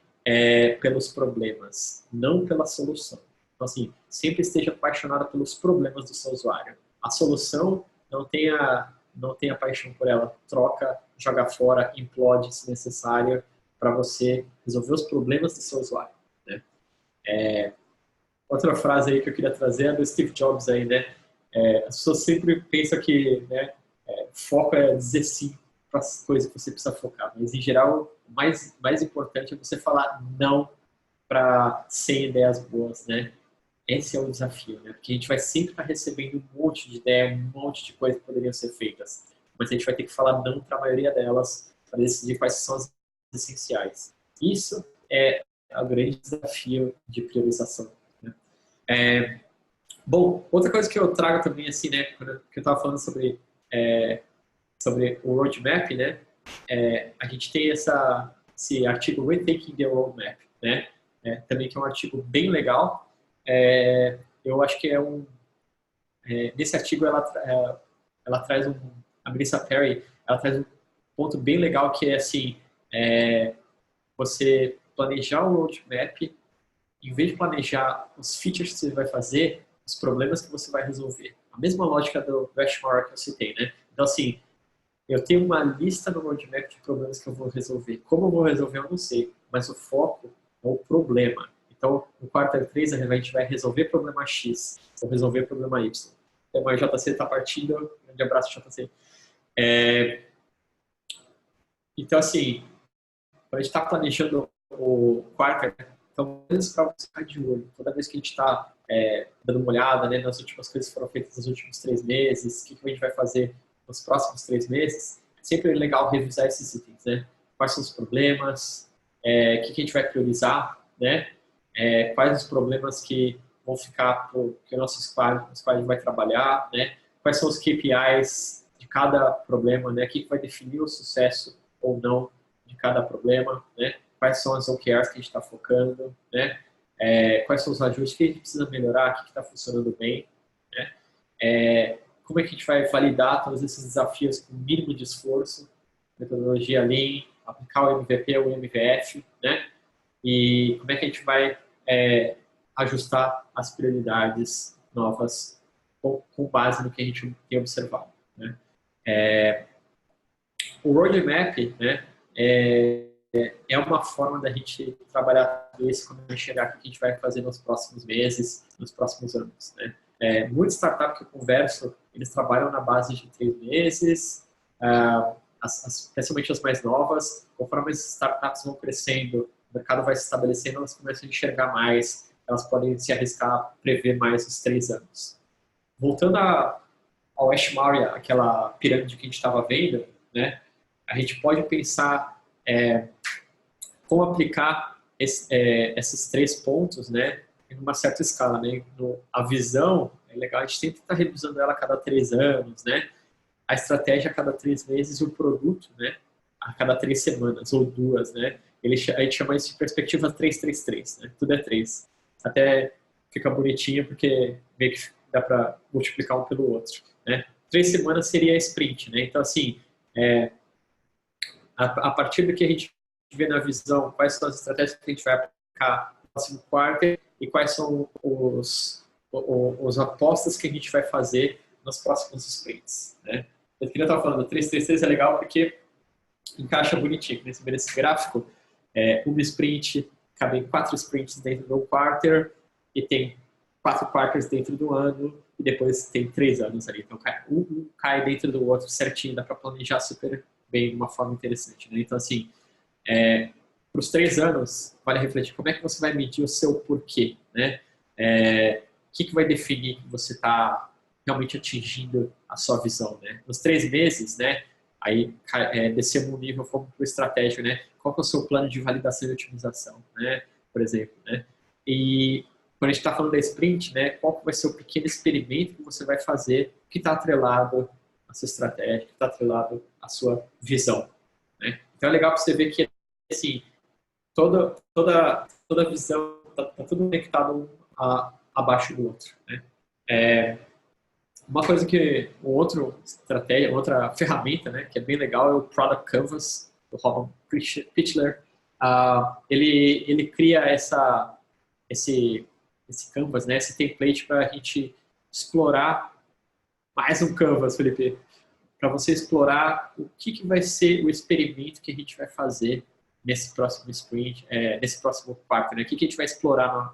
pelos problemas, não pela solução. Então, assim, sempre esteja apaixonado pelos problemas do seu usuário. A solução, não tenha paixão por ela. Troca, joga fora, implode se necessário para você resolver os problemas do seu usuário, né? Outra frase aí que eu queria trazer é do Steve Jobs aí, né? As pessoas sempre pensam que, né, foco é dizer sim para as coisas que você precisa focar, mas em geral o mais importante é você falar não para 100 ideias boas, né? Esse é o desafio, né? Porque a gente vai sempre estar recebendo um monte de ideia, um monte de coisas que poderiam ser feitas, mas a gente vai ter que falar não para a maioria delas para decidir quais são as essenciais. Isso é o grande desafio de priorização, né? Bom, outra coisa que eu trago também, assim, né, que eu estava falando sobre o roadmap, né, a gente tem esse artigo Rethinking the Roadmap, né, também que é um artigo bem legal. Eu acho que nesse artigo ela traz a Melissa Perry, ela traz um ponto bem legal que é assim, você planejar o roadmap, em vez de planejar os features que você vai fazer, os problemas que você vai resolver. A mesma lógica do Ash Maurya que eu citei, né? Então, assim, eu tenho uma lista no roadmap de problemas que eu vou resolver. Como eu vou resolver, eu não sei, mas o foco é o problema. Então, no quarter 3, a gente vai resolver problema X, ou resolver problema Y. Então, a JC está partindo. Um grande abraço, JC. Então, assim, quando a gente está planejando o quarter, então, coisas para você ficar de olho. Toda vez que a gente está dando uma olhada, né, nas últimas coisas que foram feitas nos últimos 3 meses, o que a gente vai fazer nos próximos 3 meses, sempre é legal revisar esses itens, né? Quais são os problemas, o que a gente vai priorizar, né? Quais os problemas que vão ficar que o nosso squad vai trabalhar, né? Quais são os KPIs de cada problema, né? O que vai definir o sucesso ou não de cada problema, né? Quais são as OKRs que a gente está focando, né? Quais são os ajustes que a gente precisa melhorar, o que está funcionando bem, né? Como é que a gente vai validar todos esses desafios com o mínimo de esforço, metodologia Lean, aplicar o MVP ou o MVF, né? E como é que a gente vai ajustar as prioridades novas com base no que a gente tem observado, né? O roadmap, né, é uma forma da gente trabalhar tudo isso quando a gente chegar aqui, o que a gente vai fazer nos próximos meses, nos próximos anos, né? Muitas startups que eu converso, eles trabalham na base de 3 meses, especialmente as mais novas. Conforme as startups vão crescendo, o mercado vai se estabelecendo, elas começam a enxergar mais, elas podem se arriscar a prever mais os 3 anos. Voltando ao Ash Maurya, aquela pirâmide que a gente estava vendo, né, a gente pode pensar como aplicar esses 3 pontos, né, em uma certa escala, né? A visão é legal, a gente sempre está revisando ela a cada 3 anos, né? A estratégia a cada 3 meses e o produto, né, a cada 3 semanas ou 2, né? A gente chama isso de perspectiva 3-3-3, né? Tudo é 3. Até fica bonitinho porque meio que dá para multiplicar um pelo outro, né? 3 semanas seria a sprint, né? Então, assim, a partir do que a gente vê na visão, quais são as estratégias que a gente vai aplicar no próximo quarter e quais são os apostas que a gente vai fazer nos próximos sprints, né? Eu queria estar falando, 3-3-3 é legal porque encaixa bonitinho. Nesse gráfico, uma sprint, cabem 4 sprints dentro do quarter e tem 4 quarters dentro do ano e depois tem 3 anos ali. Então, um cai dentro do outro certinho, dá para planejar super bem de uma forma interessante, né? Então, assim, para os 3 anos, vale refletir como é que você vai medir o seu porquê, né? O que vai definir que você está realmente atingindo a sua visão, né? Nos 3 meses, né? Aí descemos um nível, fomos para o estratégico, né? Qual que é o seu plano de validação e otimização, né? Por exemplo, né? E quando a gente está falando da sprint, né? Qual que vai ser o pequeno experimento que você vai fazer que está atrelado à sua estratégia, que está atrelado à sua visão, né? Então é legal para você ver que assim, toda visão, tá tudo conectado abaixo do outro, né? Uma coisa que, outra ferramenta, né, que é bem legal é o Product Canvas, do Robin Pitchler. Ele cria esse canvas, né, esse template para a gente explorar mais um canvas, Felipe, para você explorar o que vai ser o experimento que a gente vai fazer nesse próximo sprint, nesse próximo quarto, né? O que a gente vai explorar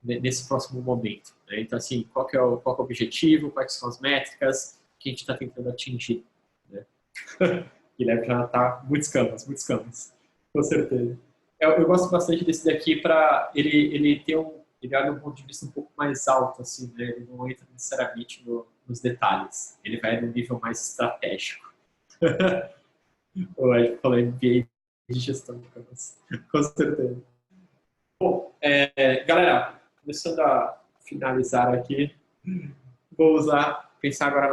nesse próximo momento, né? Então, assim, qual que é o objetivo, quais são as métricas que a gente está tentando atingir, né? Guilherme já está muitos campos, com certeza. Eu gosto bastante desse daqui para ele olha um ponto de vista um pouco mais alto, assim, né? Ele não entra necessariamente nos detalhes, ele vai no nível mais estratégico. Eu falei MBA de gestão de campos, com certeza. Bom, galera, começando a finalizar aqui, vamos lá pensar agora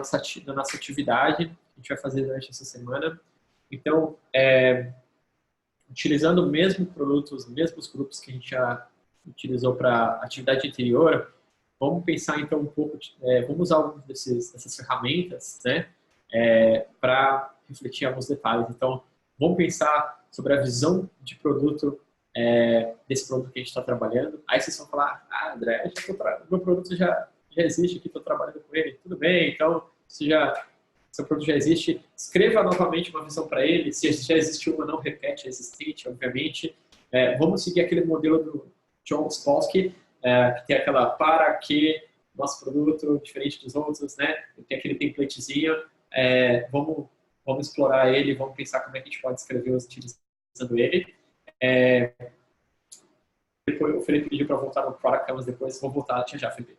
na nossa atividade que a gente vai fazer durante essa semana. Então, utilizando o mesmo produto, os mesmos grupos que a gente já utilizou para atividade anterior, vamos pensar então um pouco, vamos usar algumas dessas ferramentas, né, para refletir alguns detalhes. Então, vamos pensar sobre a visão de produto desse produto que a gente está trabalhando. Aí vocês vão falar, André, meu produto já existe aqui, estou trabalhando com ele. Tudo bem, então, seu produto já existe, escreva novamente uma visão para ele. Se já existe uma, não repete a existente, obviamente. Vamos seguir aquele modelo do John Spolsky, que tem aquela para que nosso produto, diferente dos outros, né? Tem aquele templatezinho. Vamos explorar ele, vamos pensar como é que a gente pode escrever utilizando ele. Depois o Felipe pediu para voltar no Product Canvas, depois vou voltar já, Felipe.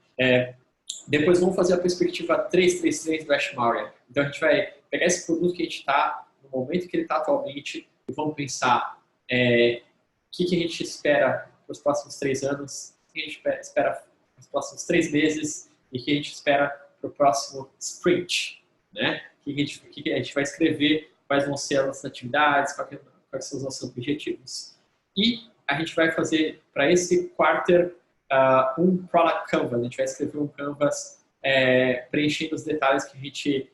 Depois vamos fazer a perspectiva 333 do Ash Maurya. Então a gente vai pegar esse produto que a gente está, no momento que ele está atualmente, e vamos pensar o que a gente espera para os próximos 3 anos, o que a gente espera para os próximos 3 meses e o que a gente espera para o próximo sprint, né? O que a gente vai escrever, quais vão ser as nossas atividades, quais são os nossos objetivos. E a gente vai fazer, para esse quarter, um Product Canvas. A gente vai escrever um Canvas preenchendo os detalhes que a gente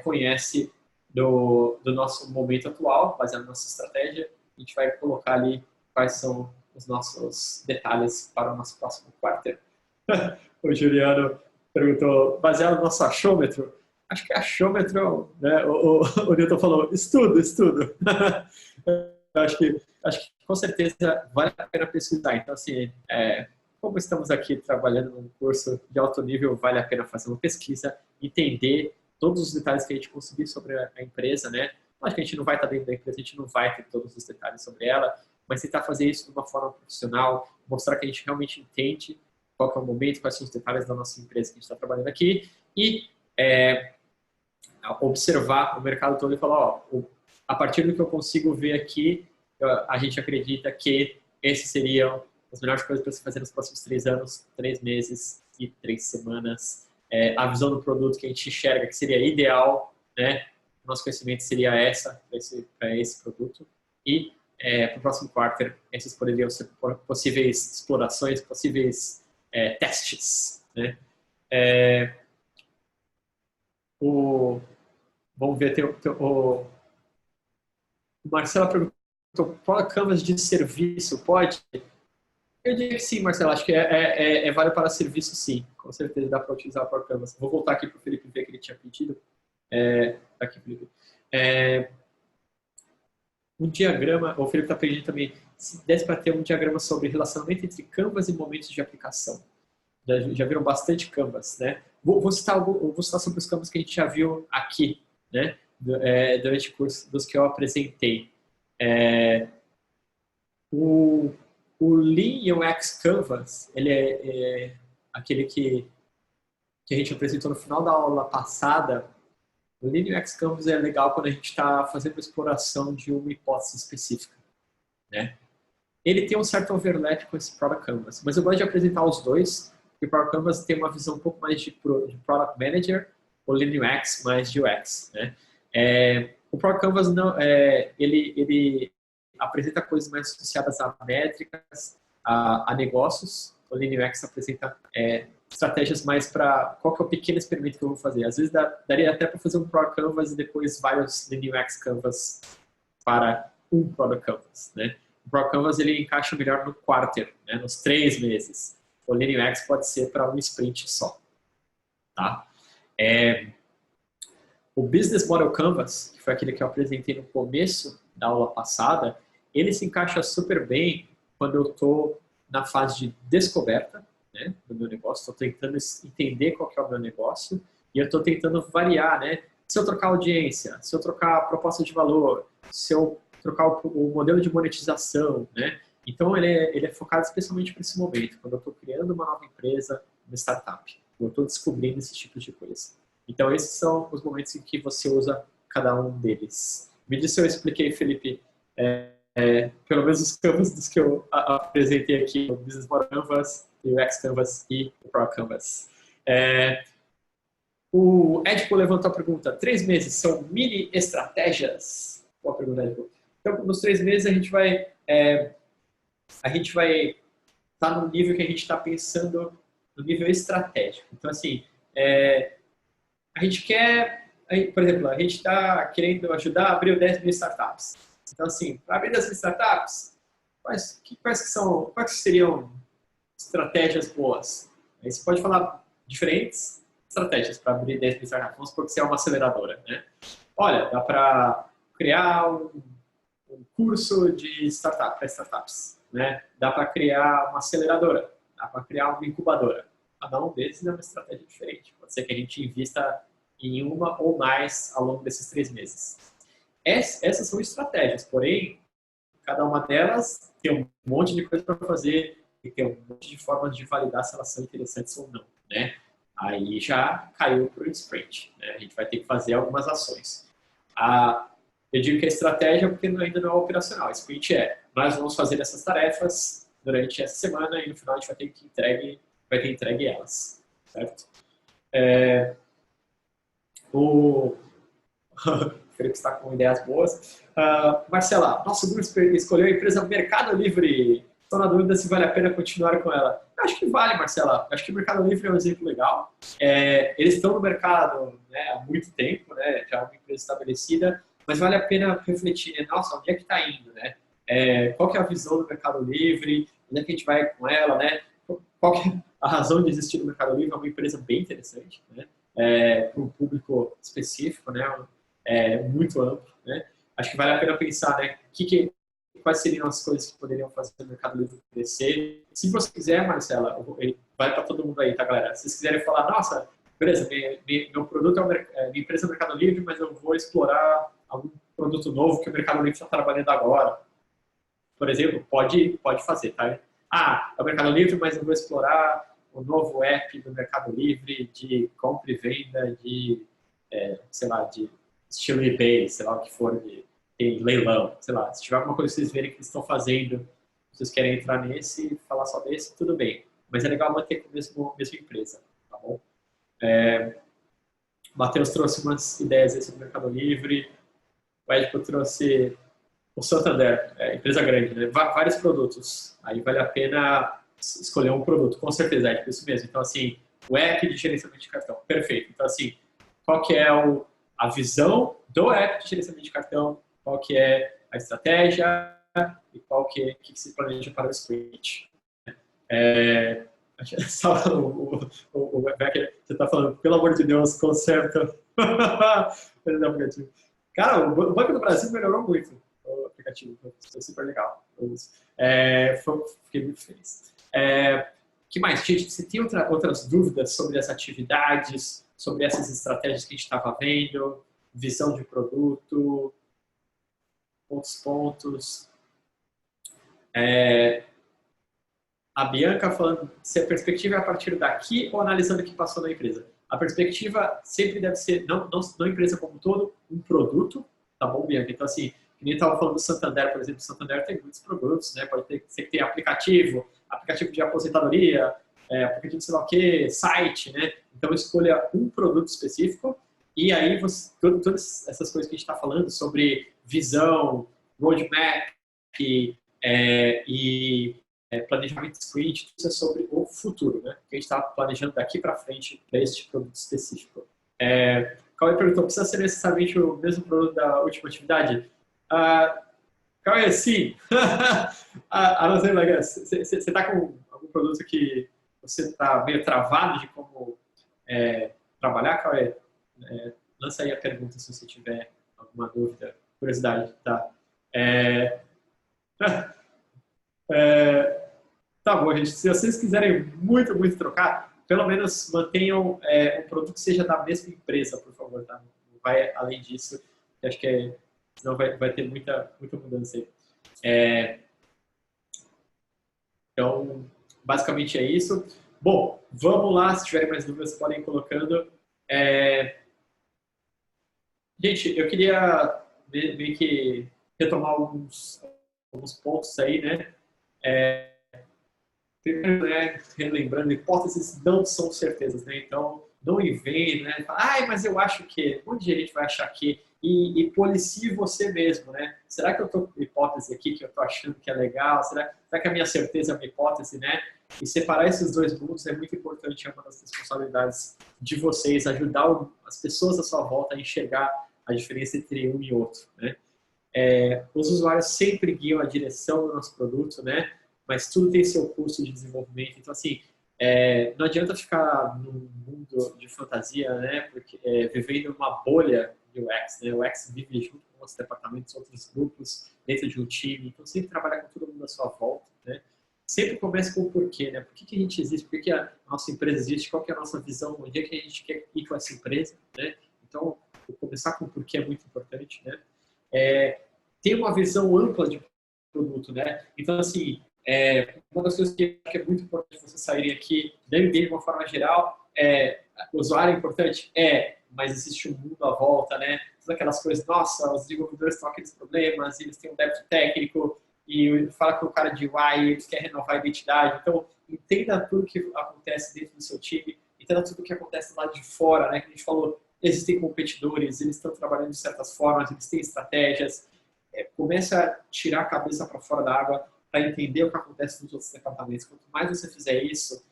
conhece do nosso momento atual, baseado na nossa estratégia. A gente vai colocar ali quais são os nossos detalhes para o nosso próximo quarter. O Juliano perguntou, baseado no nosso achômetro? Acho que achômetro, né? O Newton falou, estudo. acho que com certeza vale a pena pesquisar. Então, assim, como estamos aqui trabalhando num curso de alto nível, vale a pena fazer uma pesquisa, entender todos os detalhes que a gente conseguir sobre a empresa, né? Acho que a gente não vai estar dentro da empresa, a gente não vai ter todos os detalhes sobre ela, mas tentar fazer isso de uma forma profissional, mostrar que a gente realmente entende qual que é o momento, quais são os detalhes da nossa empresa que a gente está trabalhando aqui e observar o mercado todo e falar, a partir do que eu consigo ver aqui, a gente acredita que esses seriam as melhores coisas para se fazer nos próximos 3 anos, 3 meses e 3 semanas. A visão do produto que a gente enxerga que seria ideal, né? Nosso conhecimento seria para esse produto. E para o próximo quarter, esses poderiam ser possíveis explorações, possíveis testes, né? Vamos ver, o Marcelo perguntou, Product Canvas de serviço, pode? Eu diria que sim, Marcelo, acho que é válido para serviço, sim. Com certeza dá para utilizar o Product Canvas. Vou voltar aqui para o Felipe ver que ele tinha pedido. Aqui, Felipe. Um diagrama, o Felipe está pedindo também, se desse para ter um diagrama sobre relacionamento entre Canvas e momentos de aplicação. Já viram bastante Canvas, né? Vou citar sobre os Canvas que a gente já viu aqui, né? Durante o curso dos que eu apresentei. O Lean UX Canvas, ele é aquele que a gente apresentou no final da aula passada. O Lean UX Canvas é legal quando a gente está fazendo a exploração de uma hipótese específica, né? Ele tem um certo overlap com esse Product Canvas, mas eu gosto de apresentar os dois, porque o Product Canvas tem uma visão um pouco mais de Product Manager, o Lean UX mais de UX, né? O Product Canvas não, ele apresenta coisas mais associadas a métricas, a negócios. O Lean UX apresenta estratégias mais para qual que é o pequeno experimento que eu vou fazer. Às vezes daria até para fazer um Product Canvas e depois vários Lean UX Canvas para um Product Canvas, né? O Product Canvas ele encaixa melhor no quarter, né? Nos 3 meses. O Lean UX pode ser para um sprint só, tá? O Business Model Canvas, que foi aquele que eu apresentei no começo da aula passada, ele se encaixa super bem quando eu estou na fase de descoberta, né, do meu negócio, estou tentando entender qual que é o meu negócio e eu estou tentando variar, né? Se eu trocar audiência, se eu trocar a proposta de valor, se eu trocar o modelo de monetização, né? Então ele é focado especialmente para esse momento, quando eu estou criando uma nova empresa, uma startup, eu estou descobrindo esse tipo de coisa. Então esses são os momentos em que você usa cada um deles. Me diz se eu expliquei, Felipe, pelo menos os canvas dos que eu apresentei aqui, o Business Model Canvas, o UX Canvas e o Pro Canvas. O Edipo levantou a pergunta, 3 meses são mini estratégias? Boa pergunta, Edipo. Então, nos 3 meses a gente vai estar no nível que a gente está pensando no nível estratégico. Então, assim, a gente quer, por exemplo, a gente está querendo ajudar a abrir 10 mil startups. Então, assim, para abrir 10 mil startups, quais que seriam estratégias boas? Aí você pode falar diferentes estratégias para abrir 10 mil startups. Vamos supor que você é uma aceleradora, né? Olha, dá para criar um curso de startup para startups, né? Dá para criar uma aceleradora, dá para criar uma incubadora. Cada um desses é uma estratégia diferente. Pode ser que a gente invista em uma ou mais ao longo desses 3 meses. Essas são estratégias, porém, cada uma delas tem um monte de coisa para fazer e tem um monte de formas de validar se elas são interessantes ou não, né? Aí já caiu para o sprint, né? A gente vai ter que fazer algumas ações. Eu digo que é estratégia porque ainda não é operacional. Sprint nós vamos fazer essas tarefas durante essa semana e no final a gente vai ter entregue elas, certo? O Felipe está com ideias boas. Marcela, nosso grupo escolheu a empresa Mercado Livre. Estou na dúvida se vale a pena continuar com ela. Eu acho que vale, Marcela. Eu acho que o Mercado Livre é um exemplo legal. Eles estão no mercado, né, há muito tempo, né, já é uma empresa estabelecida, mas vale a pena refletir, né? Nossa, onde é que está indo, né? Qual que é a visão do Mercado Livre? Onde é que a gente vai com ela, né? Qual que é a razão de existir no Mercado Livre? É uma empresa bem interessante, né? Para um público específico, né? Muito amplo, né? Acho que vale a pena pensar, né? Quais seriam as coisas que poderiam fazer o Mercado Livre crescer. Se você quiser, Marcela, vai para todo mundo aí, tá, galera? Se vocês quiserem falar, nossa, beleza, meu produto minha empresa é o Mercado Livre, mas eu vou explorar algum produto novo que o Mercado Livre está trabalhando agora. Por exemplo, pode fazer, tá? É o Mercado Livre, mas eu vou explorar o novo app do Mercado Livre de compra e venda de, sei lá, de estilo eBay, sei lá o que for, de leilão, sei lá. Se tiver alguma coisa que vocês verem que eles estão fazendo, vocês querem entrar nesse e falar só desse, tudo bem. Mas é legal manter com a mesma empresa, tá bom? Matheus trouxe umas ideias aí sobre o Mercado Livre, o Edipo trouxe o Santander, empresa grande, né? Vários produtos. Aí vale a pena escolher um produto, com certeza, Edipo, isso mesmo. Então, assim, o app de gerenciamento de cartão, perfeito. Então, assim, qual que é a visão do app de gerenciamento de cartão, qual que é a estratégia e qual que se planeja para o sprint. O Becker, você está falando, pelo amor de Deus, conserta. Cara, o Banco do Brasil melhorou muito o aplicativo, foi super legal. Fiquei muito feliz. Que mais, gente? Você tem outras dúvidas sobre as atividades, sobre essas estratégias que a gente estava vendo, visão de produto, outros pontos? A Bianca falando se a perspectiva é a partir daqui ou analisando o que passou na empresa. A perspectiva sempre deve ser, não a empresa como um todo, um produto, tá bom, Bianca? Então, assim, que nem estava falando do Santander, por exemplo, o Santander tem muitos produtos, né? Pode ser que tenha aplicativo de aposentadoria, aplicativo de sei lá o quê, site, né? Então, escolha um produto específico e aí todas essas coisas que a gente está falando sobre visão, roadmap, planejamento sprint, tudo isso é sobre o futuro, né? Que a gente está planejando daqui para frente para este produto específico. Cauê perguntou, precisa ser necessariamente o mesmo produto da última atividade? Cauê, sim. Não sei, você está com algum produto que você está meio travado de como trabalhar, Cauê? Lança aí a pergunta se você tiver alguma dúvida, curiosidade, tá? Tá bom, gente. Se vocês quiserem muito, muito trocar, pelo menos mantenham um produto que seja da mesma empresa, por favor, tá? Não vai além disso, que acho que senão vai ter muita mudança aí. Então, basicamente é isso. Bom, vamos lá. Se tiverem mais dúvidas, podem ir colocando. Gente, eu queria meio que retomar alguns pontos aí, né? Primeiro, né, relembrando, hipóteses não são certezas, né? Então, não invente, né? Fala, mas eu acho que, um monte de gente vai achar que, e policie você mesmo, né? Será que eu estou com hipótese aqui que eu estou achando que é legal? Será que a minha certeza é uma hipótese, né? E separar esses dois mundos é muito importante, é uma das responsabilidades de vocês, ajudar as pessoas à sua volta a enxergar a diferença entre um e outro, né? Os usuários sempre guiam a direção do nosso produto, né? Mas tudo tem seu custo de desenvolvimento. Então, assim, não adianta ficar num mundo de fantasia, né? Porque vivendo uma bolha de UX, né? O UX vive junto com outros departamentos, outros grupos, dentro de um time. Então, sempre trabalhar com todo mundo à sua volta, né? Sempre comece com o porquê, né? Por que a gente existe? Por que a nossa empresa existe? Qual que é a nossa visão? Onde é que a gente quer ir com essa empresa, né? Então, começar com o porquê é muito importante, né? Ter uma visão ampla de produto, né? Então, assim, uma das coisas que é muito importante vocês saírem aqui, de uma forma geral, o usuário é importante? Mas existe um mundo à volta, né? Todas aquelas coisas, nossa, os desenvolvedores estão aqueles problemas, eles têm um débito técnico, e fala com o cara de UI, eles querem renovar a identidade. Então, entenda tudo que acontece dentro do seu time, entenda tudo que acontece lá de fora, né? Que a gente falou, existem competidores, eles estão trabalhando de certas formas, eles têm estratégias. Comece a tirar a cabeça para fora da água para entender o que acontece nos outros departamentos. Quanto mais você fizer isso,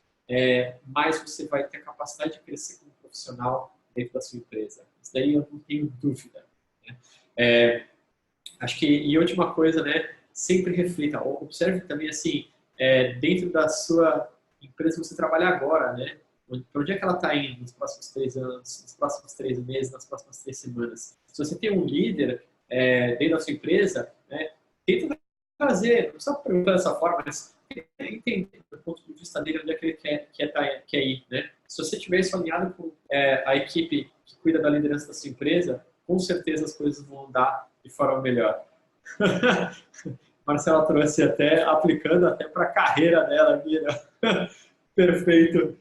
mais você vai ter a capacidade de crescer como profissional dentro da sua empresa. Isso daí eu não tenho dúvida, né? Acho que, e última coisa, né? Sempre reflita, observe também assim, dentro da sua empresa que você trabalha agora, né? Para onde é que ela está indo nos próximos 3 anos, nos próximos 3 meses, nas próximas 3 semanas? Se você tem um líder dentro da sua empresa, né, tenta trazer, não precisa perguntar dessa forma, mas entender do ponto de vista dele onde é que ele quer ir, né? Se você tiver isso alinhado com a equipe que cuida da liderança da sua empresa, com certeza as coisas vão andar de forma melhor. Marcela trouxe aplicando até para a carreira dela aqui, né? Perfeito.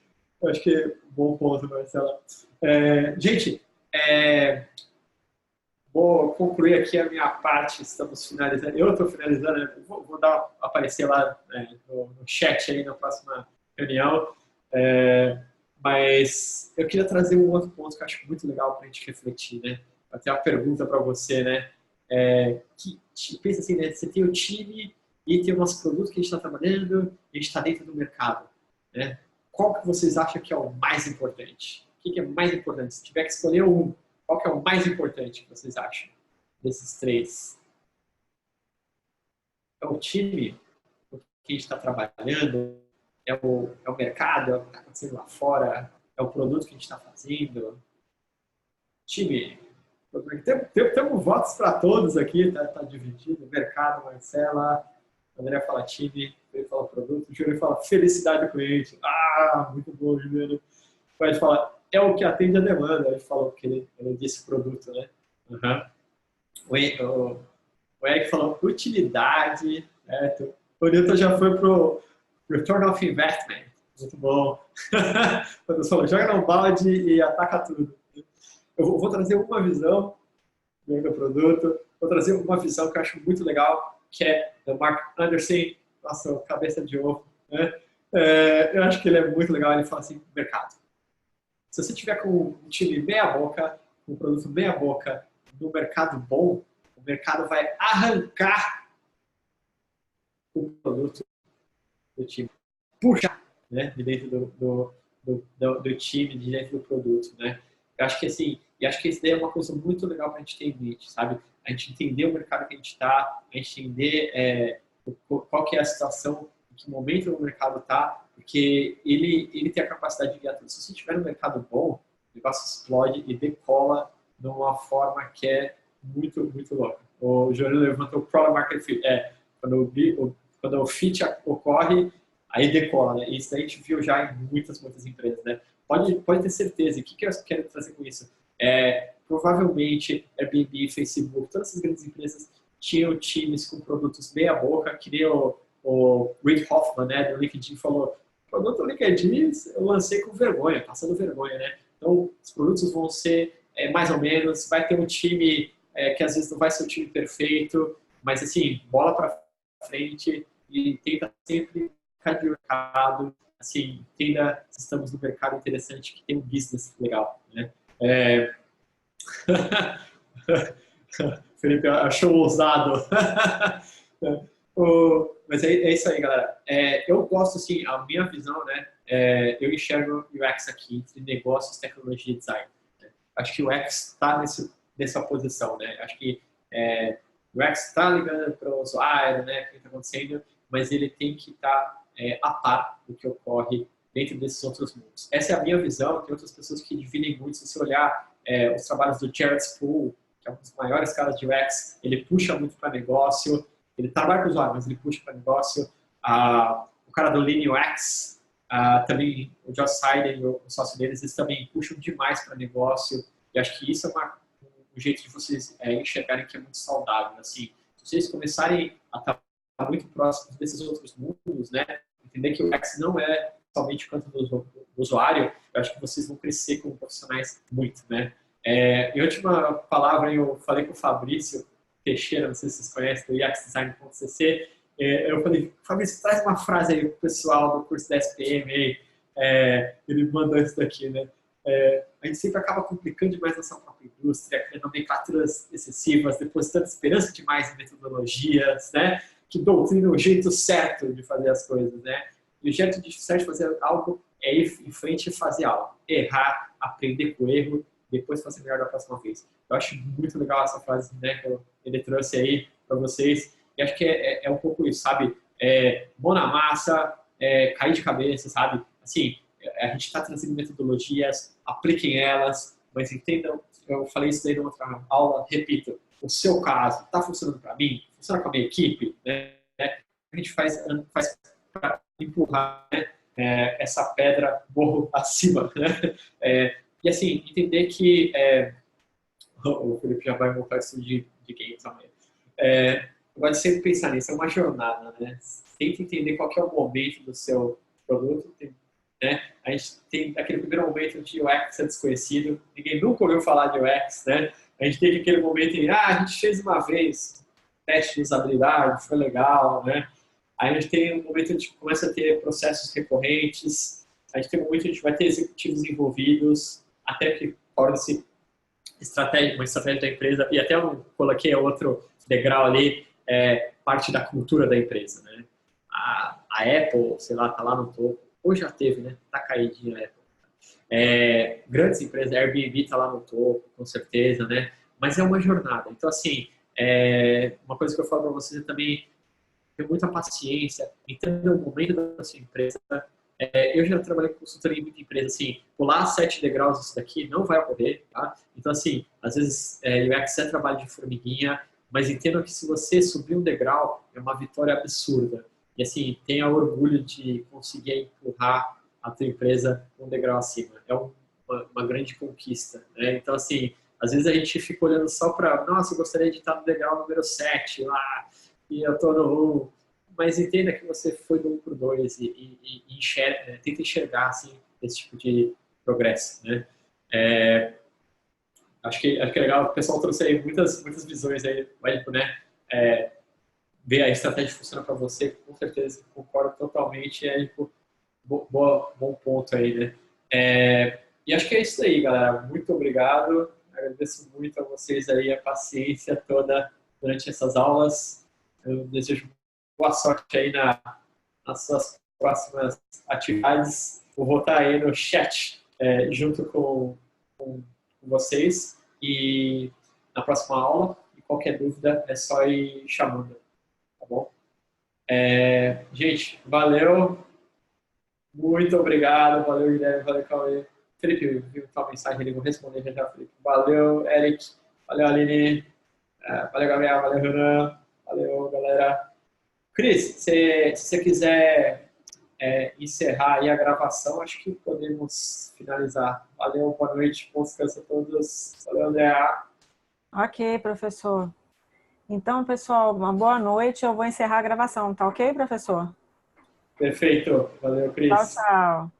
Acho que é um bom ponto, Marcela. Gente, vou concluir aqui a minha parte, estamos finalizando. Eu estou finalizando, né? Vou aparecer lá no chat aí na próxima reunião. Mas eu queria trazer um outro ponto que eu acho muito legal para a gente refletir, né? Até uma pergunta para você, né? Pensa assim, né? Você tem o time e tem o nosso produto que a gente está trabalhando e a gente está dentro do mercado, né? Qual que vocês acham que é o mais importante? O que é mais importante? Se tiver que escolher um, qual que é o mais importante que vocês acham desses 3? É o time que a gente está trabalhando? É o mercado? É o que está acontecendo lá fora? É o produto que a gente está fazendo? Time. Temos votos para todos aqui, tá dividido. Mercado, Marcela, André fala time, ele fala produto, o Júlio fala felicidade do cliente. Muito bom, Júlio. Ele fala, é o que atende a demanda. Ele falou que ele disse produto, né? O Eric falou utilidade. O Newton já foi pro return of investment. Muito bom. Quando você falou, joga no balde e ataca tudo. Eu vou trazer uma visão do meu produto, vou trazer uma visão que eu acho muito legal, que é do Mark Anderson, nossa, cabeça de ovo, né? Eu acho que ele é muito legal, ele fala assim, mercado. Se você tiver com um time meia boca, com um produto meia boca, no mercado bom, o mercado vai arrancar o produto do time, puxar, né, de dentro do time, de dentro do produto, né? Eu acho que assim, e acho que isso daí é uma coisa muito legal para a gente ter em mente, sabe? A gente entender o mercado que a gente está, a gente entender qual que é a situação, em que momento o mercado está, porque ele tem a capacidade de guiar tudo. Se você tiver um mercado bom, o negócio explode e decola de uma forma que é muito, muito louca. O Júlio levantou o Product Market Fit. Quando o fit ocorre, aí decola, né? Isso daí a gente viu já em muitas, muitas empresas, né? Pode ter certeza. O que eu quero trazer com isso? Provavelmente Airbnb, Facebook, todas essas grandes empresas tinham times com produtos meia boca, que nem o Reid Hoffman, né, do LinkedIn, falou: o produto do LinkedIn eu lancei com vergonha, passando vergonha, né? Então, os produtos vão ser mais ou menos, vai ter um time que às vezes não vai ser o time perfeito, mas assim, bola para frente e tenta sempre ficar de mercado, assim, entenda se estamos no mercado interessante, que tem um business legal, né? Felipe achou ousado. Mas é isso aí, galera. Eu gosto, assim, a minha visão, né? Eu enxergo o UX aqui entre negócios, tecnologia e design. Né? Acho que o UX está nessa posição, né? Acho que o UX está ligando para o usuário, né? O que está acontecendo, mas ele tem que estar a par do que ocorre dentro desses outros mundos. Essa é a minha visão. Tem outras pessoas que dividem muito. Se você olhar os trabalhos do Jared Spool, que é um dos maiores caras de UX, ele puxa muito para negócio, ele trabalha com o usuário, mas ele puxa para negócio. O cara do Lean UX, também o Josh Seiden e o sócio deles, eles também puxam demais para negócio, e acho que isso é um jeito de vocês enxergarem que é muito saudável. Assim, se vocês começarem a estar muito próximos desses outros mundos, né, entender que o UX não é somente o canto do usuário, eu acho que vocês vão crescer como profissionais muito, né? Em última palavra, eu falei com o Fabrício Teixeira, não sei se vocês conhecem, do UXDesign.cc, eu falei: Fabrício, traz uma frase aí pro pessoal do curso da SPM aí. Ele mandou isso daqui, né? A gente sempre acaba complicando demais nossa própria indústria, criando nomenclaturas excessivas, depositando esperança demais em metodologias, né? Que doutrina o jeito certo de fazer as coisas, né? E o jeito certo de fazer algo é ir em frente e fazer algo. Errar, aprender com o erro, depois fazer melhor da próxima vez. Eu acho muito legal essa frase, né, que ele trouxe aí para vocês. E acho que é um pouco isso, sabe? Mão na massa, cair de cabeça, sabe? Assim, a gente está trazendo metodologias, apliquem elas, mas entendam, eu falei isso daí numa outra aula, repito, o seu caso está funcionando para mim, funciona com a minha equipe, né? A gente faz para empurrar, né, essa pedra morro acima, né? E assim, entender que o Felipe já vai montar isso de games amanhã. Agora sempre pensar nisso, é uma jornada, né? Tenta entender qual que é o momento do seu produto, né? A gente tem aquele primeiro momento de UX é desconhecido, ninguém nunca ouviu falar de UX, né? A gente tem aquele momento em, a gente fez uma vez teste de usabilidade, foi legal, né? Aí a gente tem um momento onde a gente começa a ter processos recorrentes, a gente tem um momento onde a gente vai ter executivos envolvidos, até que torna-se uma estratégia da empresa, e até eu coloquei outro degrau ali, parte da cultura da empresa, né? A Apple, sei lá, tá lá no topo, ou já teve, né? Tá caidinha a Apple. Grandes empresas, Airbnb tá lá no topo, com certeza, né? Mas é uma jornada. Então, assim, uma coisa que eu falo para vocês é também ter muita paciência, entender o momento da sua empresa. Eu já trabalhei com consultoria em muita empresa, assim, pular 7 degraus isso daqui não vai ocorrer, tá? Então, assim, às vezes UX é trabalho de formiguinha, mas entenda que se você subir um degrau, é uma vitória absurda. E, assim, tenha orgulho de conseguir empurrar a tua empresa um degrau acima. É uma grande conquista, né? Então, assim, às vezes a gente fica olhando só para, nossa, eu gostaria de estar no degrau número 7 lá, e eu tô no 1, mas entenda que você foi do 1 para o 2 e enxerga, tenta enxergar assim, esse tipo de progresso, né? Acho que é legal, o pessoal trouxe aí muitas visões aí, né? Ver a estratégia que funciona para você, com certeza, concordo totalmente, bom ponto aí, né? E acho que é isso aí, galera. Muito obrigado, agradeço muito a vocês aí a paciência toda durante essas aulas. Eu desejo boa sorte aí nas suas próximas atividades. Vou estar aí no chat junto com vocês e na próxima aula. E qualquer dúvida é só ir chamando, tá bom? Gente, valeu. Muito obrigado. Valeu, Guilherme. Valeu, Cauê. Felipe, viu tua mensagem ali, vou responder já, Felipe. Valeu, Eric. Valeu, Aline. Valeu, Gabriel. Valeu, Renan. Valeu, galera. Cris, se você quiser encerrar aí a gravação, acho que podemos finalizar. Valeu, boa noite, bom descanso a todos. Valeu, André. Ok, professor. Então, pessoal, uma boa noite. Eu vou encerrar a gravação, tá ok, professor? Perfeito. Valeu, Tchau, Cris. tchau.